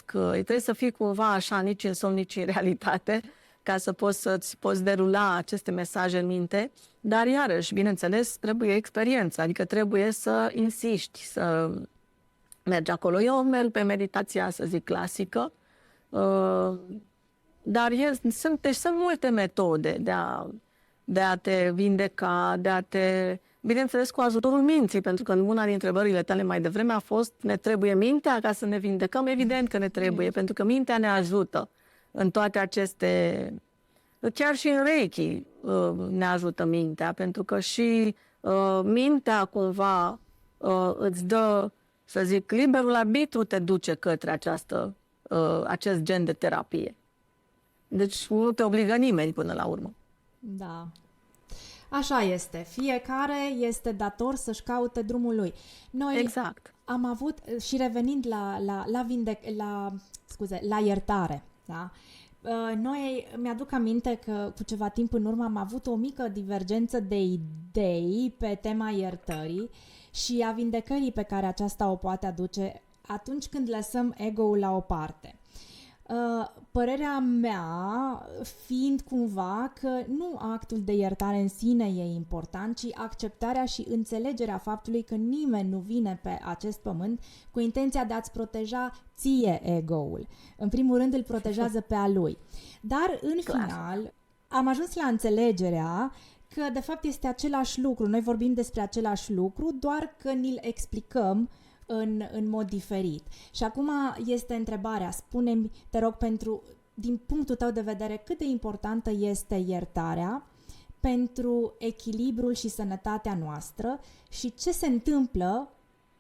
să fii cumva așa, nici în somn, nici în realitate, ca să-ți poți derula aceste mesaje în minte, dar iarăși, bineînțeles, trebuie experiență, adică trebuie să insiști, să mergi acolo. Eu merg pe meditația, să zic, clasică, dar sunt multe metode de a te vindeca, bineînțeles, cu ajutorul minții, pentru că una din întrebările tale mai devreme a fost: ne trebuie mintea ca să ne vindecăm? Evident că ne trebuie, pentru că mintea ne ajută în toate aceste... Chiar și în Reiki ne ajută mintea, pentru că și mintea cumva îți dă, să zic, liberul arbitru te duce către acest gen de terapie. Deci nu te obligă nimeni până la urmă. Da. Așa este. Fiecare este dator să-și caute drumul lui. Noi am avut, și revenind la iertare, da? Noi, mi-aduc aminte că cu ceva timp în urmă am avut o mică divergență de idei pe tema iertării și a vindecării pe care aceasta o poate aduce atunci când lăsăm ego-ul la o parte. Părerea mea fiind cumva că nu actul de iertare în sine e important, ci acceptarea și înțelegerea faptului că nimeni nu vine pe acest pământ cu intenția de a-ți proteja ție ego-ul. În primul rând îl protejează pe a lui. Dar în final am ajuns la înțelegerea că de fapt este același lucru. Noi vorbim despre același lucru, doar că ni-l explicăm în mod diferit. Și acum este întrebarea, spune-mi, te rog, din punctul tău de vedere, cât de importantă este iertarea pentru echilibrul și sănătatea noastră și ce se întâmplă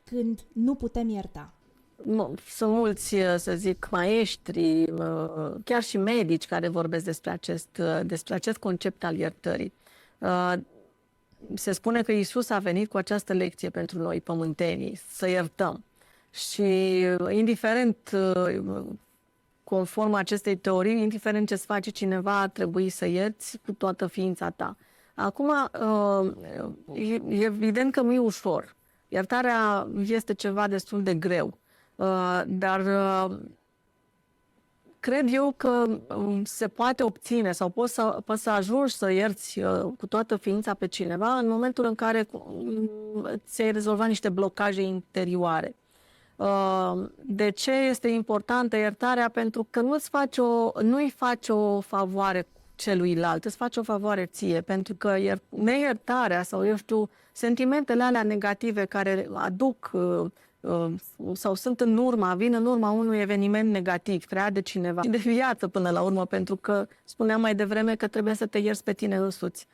când nu putem ierta? Sunt mulți, să zic, maestri, chiar și medici care vorbesc despre acest concept al iertării. Se spune că Iisus a venit cu această lecție pentru noi, pământenii, să iertăm. Și indiferent, conform acestei teorii, indiferent ce-ți face cineva, ar trebui să ierți cu toată ființa ta. Acum, e evident că nu e ușor. Iertarea este ceva destul de greu. Dar cred eu că se poate obține sau poți să ajungi să ierți cu toată ființa pe cineva în momentul în care ți-ai rezolvat niște blocaje interioare. De ce este importantă iertarea? Pentru că nu-i faci o favoare celuilalt, îți faci o favoare ție, pentru că neiertarea sau, eu știu, sentimentele alea negative care aduc sau vin în urma unui eveniment negativ creat de cineva, de viață până la urmă, pentru că spuneam mai devreme că trebuie să te ierți pe tine însuți,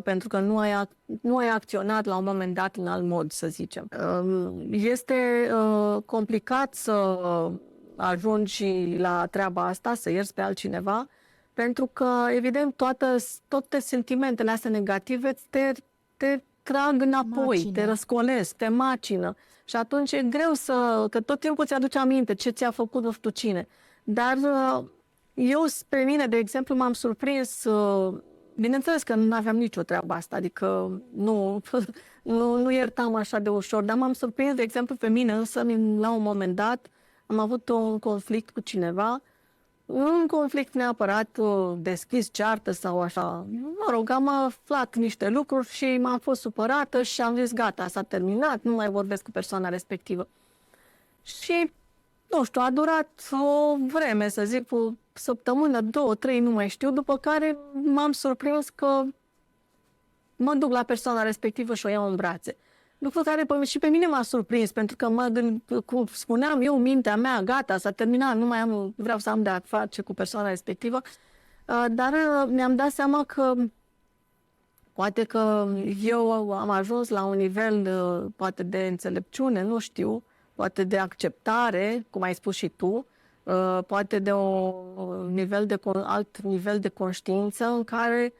pentru că nu ai acționat la un moment dat în alt mod, să zicem. Este complicat să ajungi la treaba asta, să ierți pe altcineva, pentru că, evident, toate sentimentele astea negative te trag înapoi, te răscolesc, te macină. Și atunci e greu că tot timpul ți-aduce aminte ce ți-a făcut nu știu cine. Dar pe mine, de exemplu, m-am surprins, bineînțeles că nu aveam nicio treabă asta, adică nu iertam așa de ușor, dar m-am surprins, de exemplu, pe mine însă, la un moment dat, am avut un conflict cu cineva, un conflict neapărat deschis, ceartă sau așa. Mă rog, am aflat niște lucruri și m-am fost supărată și am zis gata, s-a terminat, nu mai vorbesc cu persoana respectivă. Și, nu știu, a durat o vreme, să zic, o săptămână, 2, 3, nu mai știu, după care m-am surprins că mă duc la persoana respectivă și o iau în brațe. Lucru care și pe mine m-a surprins, pentru că cum spuneam eu, mintea mea, gata, s-a terminat, vreau să am de a face cu persoana respectivă, dar mi-am dat seama că poate că eu am ajuns la un nivel poate de înțelepciune, nu știu, poate de acceptare, cum ai spus și tu, poate de alt nivel de conștiință în care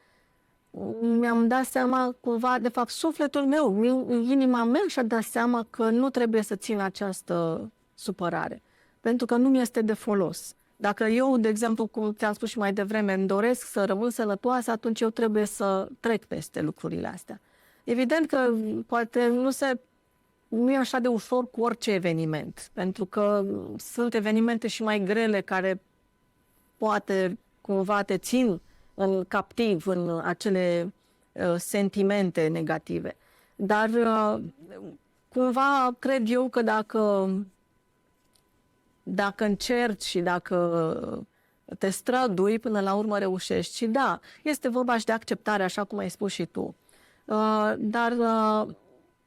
mi-am dat seama cumva, de fapt, sufletul meu, inima mea și-a dat seama că nu trebuie să țin această supărare, pentru că nu mi este de folos. Dacă eu, de exemplu, cum ți-am spus și mai devreme, îmi doresc să rămân sănătoasă, atunci eu trebuie să trec peste lucrurile astea. Evident că poate nu e așa de ușor cu orice eveniment, pentru că sunt evenimente și mai grele care poate cumva te țin în captiv, în acele sentimente negative. Dar cumva cred eu că dacă încerci și dacă te strădui, până la urmă reușești. Și da, este vorba și de acceptare, așa cum ai spus și tu. Dar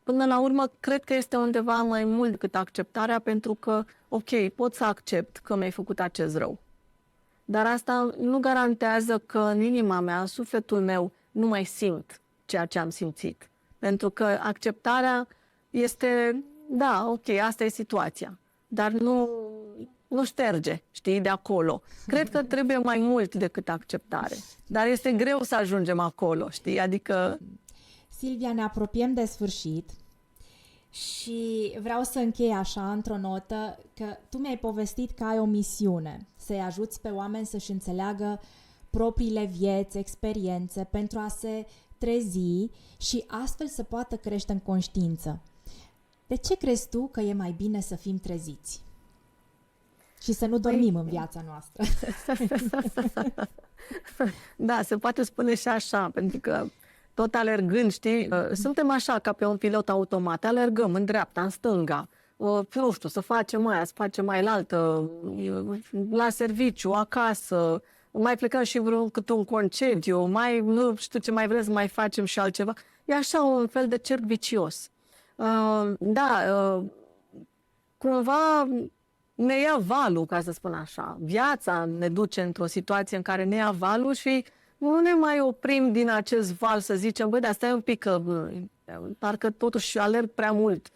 până la urmă cred că este undeva mai mult decât acceptarea, pentru că, ok, pot să accept că mi-ai făcut acest rău. Dar asta nu garantează că în inima mea, în sufletul meu, nu mai simt ceea ce am simțit. Pentru că acceptarea este, da, ok, asta e situația, dar nu șterge, știi, de acolo. Cred că trebuie mai mult decât acceptare, dar este greu să ajungem acolo, știi, adică... Silvia, ne apropiem de sfârșit și vreau să închei așa, într-o notă, că tu mi-ai povestit că ai o misiune, să-i ajuți pe oameni să-și înțeleagă propriile vieți, experiențe, pentru a se trezi și astfel să poată crește în conștiință. De ce crezi tu că e mai bine să fim treziți? Și să nu dormim în viața noastră. Da, se poate spune și așa, pentru că tot alergând, știi, suntem așa ca pe un pilot automat, alergăm în dreapta, în stânga, nu știu, să facem aia, să facem mai înaltă, la serviciu, acasă, mai plecăm și câte un concediu, mai nu știu ce mai vrem să mai facem și altceva. E așa un fel de cerc vicios. Da, cumva ne ia valul, ca să spun așa. Viața ne duce într-o situație în care ne ia valul și nu ne mai oprim din acest val să zicem, băi, dar stai un pic, că parcă totuși alerg prea mult.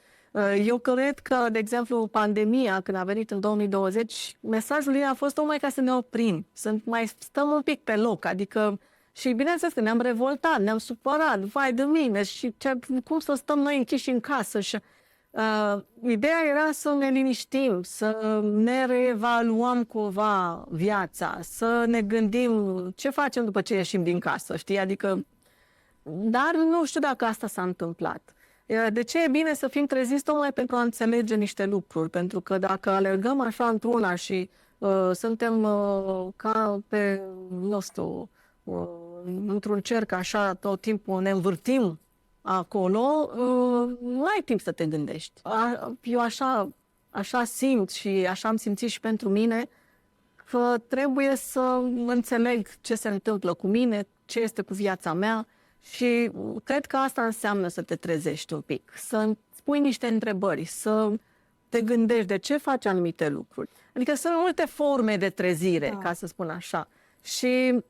Eu cred că, de exemplu, pandemia, când a venit în 2020, mesajul ei a fost tocmai ca să ne oprim, să mai stăm un pic pe loc, adică și bineînțeles că ne-am revoltat, ne-am supărat, vai de mine, și cum să stăm noi închiși în casă? Și ideea era să ne liniștim, să ne reevaluăm cumva viața, să ne gândim ce facem după ce ieșim din casă, știi? Adică, dar nu știu dacă asta s-a întâmplat. De ce e bine să fim treziți tocmai pentru a înțelege niște lucruri? Pentru că dacă alergăm așa într-una și suntem ca pe, nu știu, într-un cerc așa, tot timpul ne învârtim acolo, nu ai timp să te gândești. Eu așa simt și așa am simțit și pentru mine, că trebuie să înțeleg ce se întâmplă cu mine, ce este cu viața mea și cred că asta înseamnă să te trezești un pic, să pui niște întrebări, să te gândești de ce faci anumite lucruri. Adică sunt multe forme de trezire, ca să spun așa. Și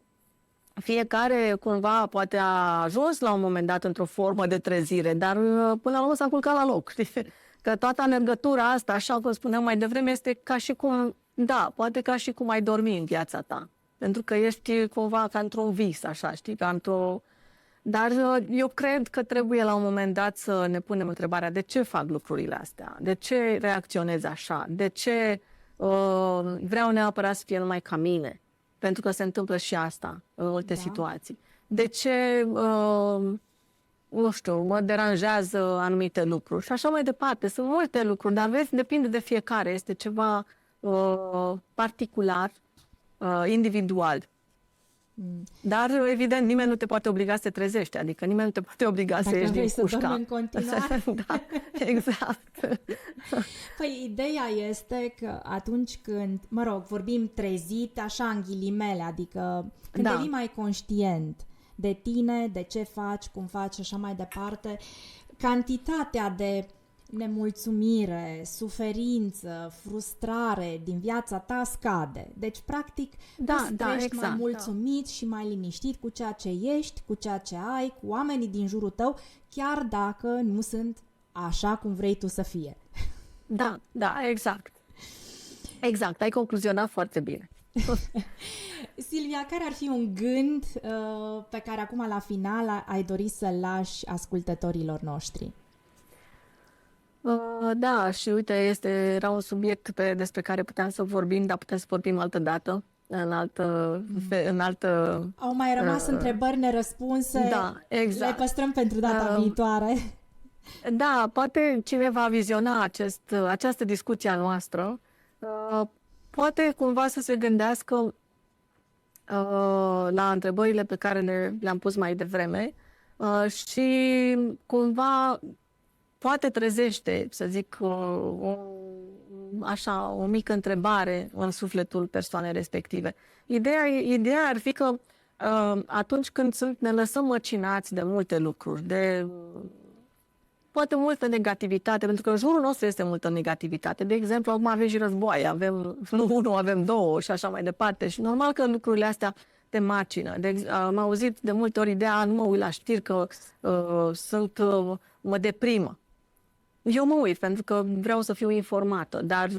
fiecare cumva poate a ajuns la un moment dat într-o formă de trezire, dar până la urmă s-a culcat la loc. Că toată alergătura asta, așa cum spuneam mai devreme, este ca și cum, da, poate ca și cum ai dormi în viața ta. Pentru că ești cumva ca într-un vis, așa, știi, ca într-o... Dar eu cred că trebuie la un moment dat să ne punem întrebarea de ce fac lucrurile astea, de ce reacționez așa, de ce vreau neapărat să fie numai ca mine. Pentru că se întâmplă și asta în multe situații. De ce, nu știu, mă deranjează anumite lucruri și așa mai departe. Sunt multe lucruri, dar vezi, depinde de fiecare. Este ceva particular, individual. Dar, evident, nimeni nu te poate obliga să te trezești, adică nimeni nu te poate obliga să ieși din pușca. Dacă vrei să dormi în continuare. Da, exact. Păi, ideea este că atunci când, mă rog, vorbim trezit, așa în ghilimele, adică când devii mai conștient de tine, de ce faci, cum faci, așa mai departe, cantitatea de nemulțumire, suferință, frustrare din viața ta scade. Deci, practic, ești mai mulțumit și mai liniștit cu ceea ce ești, cu ceea ce ai, cu oamenii din jurul tău, chiar dacă nu sunt așa cum vrei tu să fie. Da, exact. Exact, ai concluzionat foarte bine. Silvia, care ar fi un gând pe care acum la final ai dori să-l lași ascultătorilor noștri? Da, și uite, era un subiect despre care puteam să vorbim, dar putem să vorbim altă dată, în altă... Au mai rămas întrebări nerăspunse, da, exact. Le păstrăm pentru data viitoare. Da, poate cine va viziona această discuție a noastră, poate cumva să se gândească la întrebările pe care le-am pus mai devreme și cumva poate trezește, să zic, o mică întrebare în sufletul persoanei respective. Ideea ar fi că atunci când ne lăsăm măcinați de multe lucruri, de poate multă negativitate, pentru că în jurul nostru este multă negativitate. De exemplu, acum avem și războaie, nu unul, avem două și așa mai departe. Și normal că lucrurile astea te macină. Am auzit de multe ori ideea, nu mă uit la știri că mă deprimă. Eu mă uit pentru că vreau să fiu informată, dar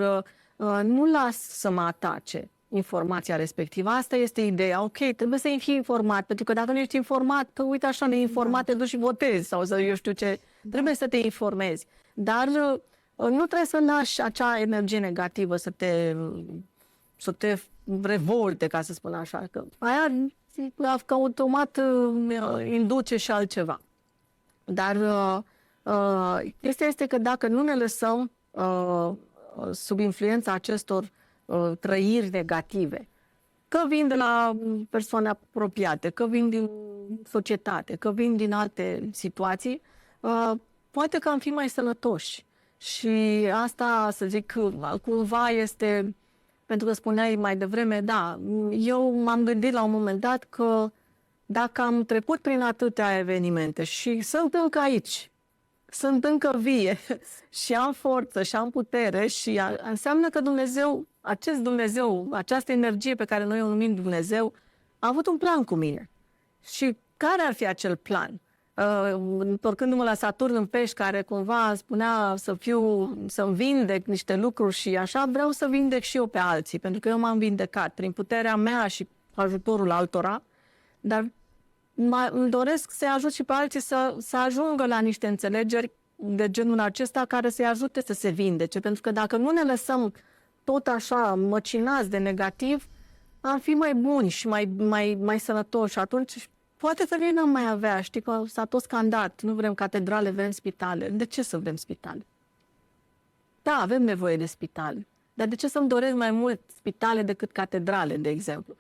nu las să mă atace informația respectivă. Asta este ideea. Ok, trebuie să fii informat, pentru că dacă nu ești informat, uite așa, neinformat, te duci și votezi sau să eu știu ce. Trebuie să te informezi. Dar nu trebuie să lași acea energie negativă să te revolte, ca să spun așa. Că aia că automat induce și altceva. Dar chestia este că dacă nu ne lăsăm sub influența acestor trăiri negative. Că vin de la persoane apropiate, că vin din societate, că vin din alte situații, poate că am fi mai sănătoși. Și asta, să zic, cumva este, pentru că spuneai mai devreme, da, eu m-am gândit la un moment dat că dacă am trecut prin atâtea evenimente și sunt încă aici, sunt încă vie și am forță și am putere și înseamnă că Dumnezeu, acest Dumnezeu, această energie pe care noi o numim Dumnezeu, a avut un plan cu mine. Și care ar fi acel plan? Întorcându-mă la Saturn în Pești, care cumva spunea să-mi vindec niște lucruri și așa, vreau să vindec și eu pe alții, pentru că eu m-am vindecat prin puterea mea și ajutorul altora, dar îmi doresc să-i ajut și pe alții să ajungă la niște înțelegeri de genul acesta care să-i ajute să se vindece. Pentru că dacă nu ne lăsăm tot așa măcinați de negativ, am fi mai buni și mai sănătoși. Și atunci poate că noi n-am mai avea. Știi că s-a tot scandat. Nu vrem catedrale, vrem spitale. De ce să vrem spitale? Da, avem nevoie de spitale. Dar de ce să-mi doresc mai mult spitale decât catedrale, de exemplu?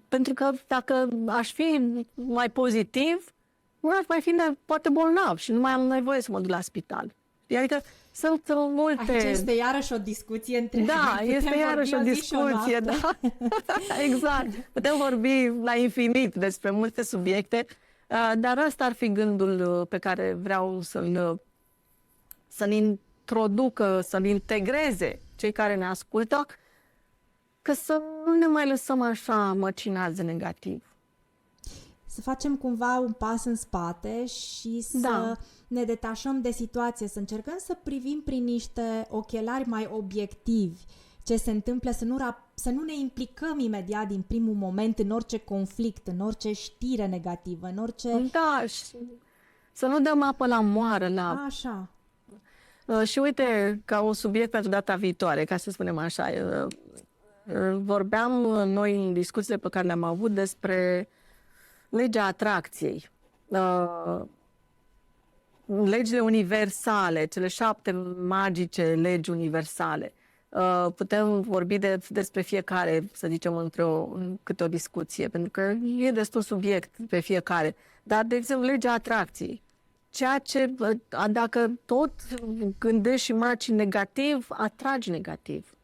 Pentru că dacă aș fi mai pozitiv, nu aș mai fi poate bolnav și nu mai am nevoie să mă duc la spital. Adică sunt multe... Aici este iarăși o discuție între... Da, este iarăși o discuție, da. Exact. Putem vorbi la infinit despre multe subiecte, dar ăsta ar fi gândul pe care vreau să-l introducă, să-l integreze cei care ne ascultă, că să nu ne mai lăsăm așa măcinați de negativ. Să facem cumva un pas în spate și să ne detașăm de situație, să încercăm să privim prin niște ochelari mai obiectivi ce se întâmplă, să nu ne implicăm imediat din primul moment în orice conflict, în orice știre negativă, în orice... Da, să nu dăm apă la moară. Așa. Și uite, ca un subiect pentru data viitoare, ca să spunem așa, vorbeam noi în discuțiile pe care le-am avut despre legea atracției, legile universale, cele 7 magice legi universale. Putem vorbi despre fiecare, să zicem, în câte o discuție, pentru că e destul subiect pe fiecare. Dar, de exemplu, legea atracției. Ceea ce, dacă tot gândești și marci negativ, atragi negativ.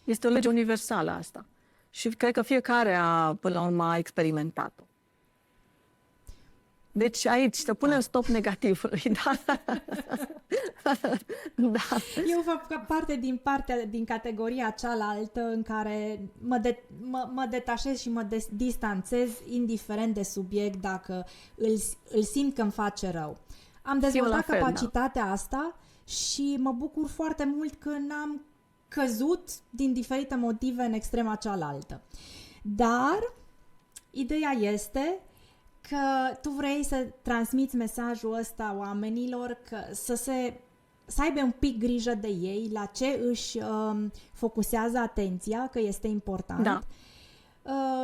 Este o lege universală asta. Și cred că fiecare până la urmă a experimentat-o. Deci aici să punem stop negativului. Da. Da. Eu fac parte din categoria cealaltă în care mă detașez și mă distanțez indiferent de subiect dacă îl simt că îmi face rău. Am dezvoltat capacitatea asta și mă bucur foarte mult că n-am căzut din diferite motive în extrema cealaltă. Dar ideea este că tu vrei să transmiți mesajul ăsta oamenilor, că să aibă un pic grijă de ei, la ce își focusează atenția, că este important. Da.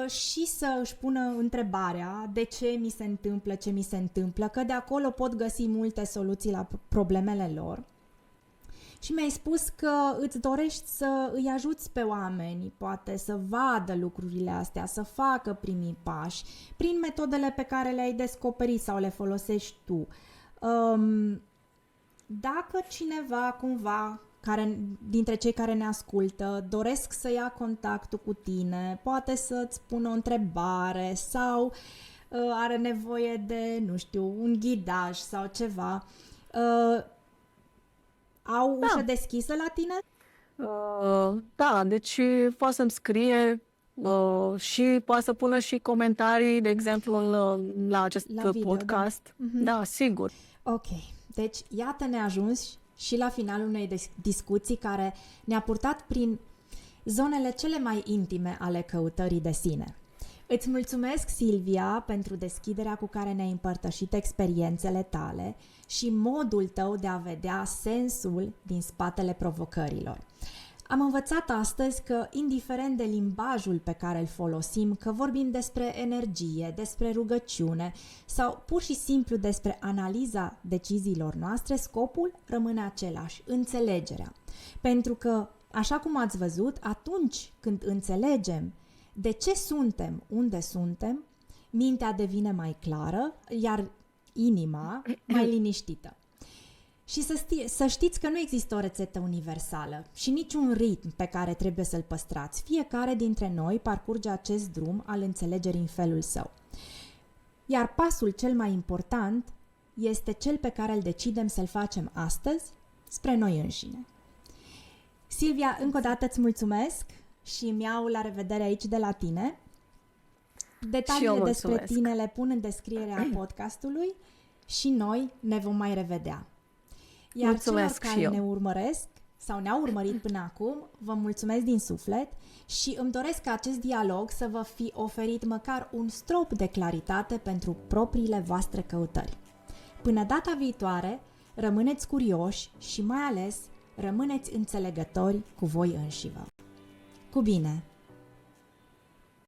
Și să își pună întrebarea de ce mi se întâmplă ce mi se întâmplă, că de acolo pot găsi multe soluții la problemele lor. Și mi-ai spus că îți dorești să îi ajuți pe oameni, poate să vadă lucrurile astea, să facă primii pași, prin metodele pe care le-ai descoperit sau le folosești tu. Dacă cineva, cumva, dintre cei care ne ascultă, doresc să ia contactul cu tine, poate să-ți pună o întrebare sau are nevoie de, nu știu, un ghidaj sau ceva... Au ușă deschisă la tine? Da, deci poate să-mi scrie și poate să pună și comentarii, de exemplu, la acest podcast. Da. Da, sigur. Ok, deci iată ne ajungi și la finalul unei discuții care ne-a purtat prin zonele cele mai intime ale căutării de sine. Îți mulțumesc, Silvia, pentru deschiderea cu care ne-ai împărtășit experiențele tale și modul tău de a vedea sensul din spatele provocărilor. Am învățat astăzi că, indiferent de limbajul pe care îl folosim, că vorbim despre energie, despre rugăciune sau pur și simplu despre analiza deciziilor noastre, scopul rămâne același, înțelegerea. Pentru că Așa cum ați văzut, atunci când înțelegem de ce suntem unde suntem, mintea devine mai clară, iar inima mai liniștită. Și să știți că nu există o rețetă universală și niciun ritm pe care trebuie să-l păstrați. Fiecare dintre noi parcurge acest drum al înțelegerii în felul său. Iar pasul cel mai important este cel pe care îl decidem să-l facem astăzi spre noi înșine. Silvia, încă o dată îți mulțumesc și îmi iau la revedere aici de la tine. Detaliile despre tine le pun în descrierea podcastului și noi ne vom mai revedea. Iar Mulțumesc celor care ne urmăresc sau ne-au urmărit până acum, vă mulțumesc din suflet și îmi doresc ca acest dialog să vă fi oferit măcar un strop de claritate pentru propriile voastre căutări. Până data viitoare, rămâneți curioși și mai ales rămâneți înțelegători cu voi înșivă. Cu bine!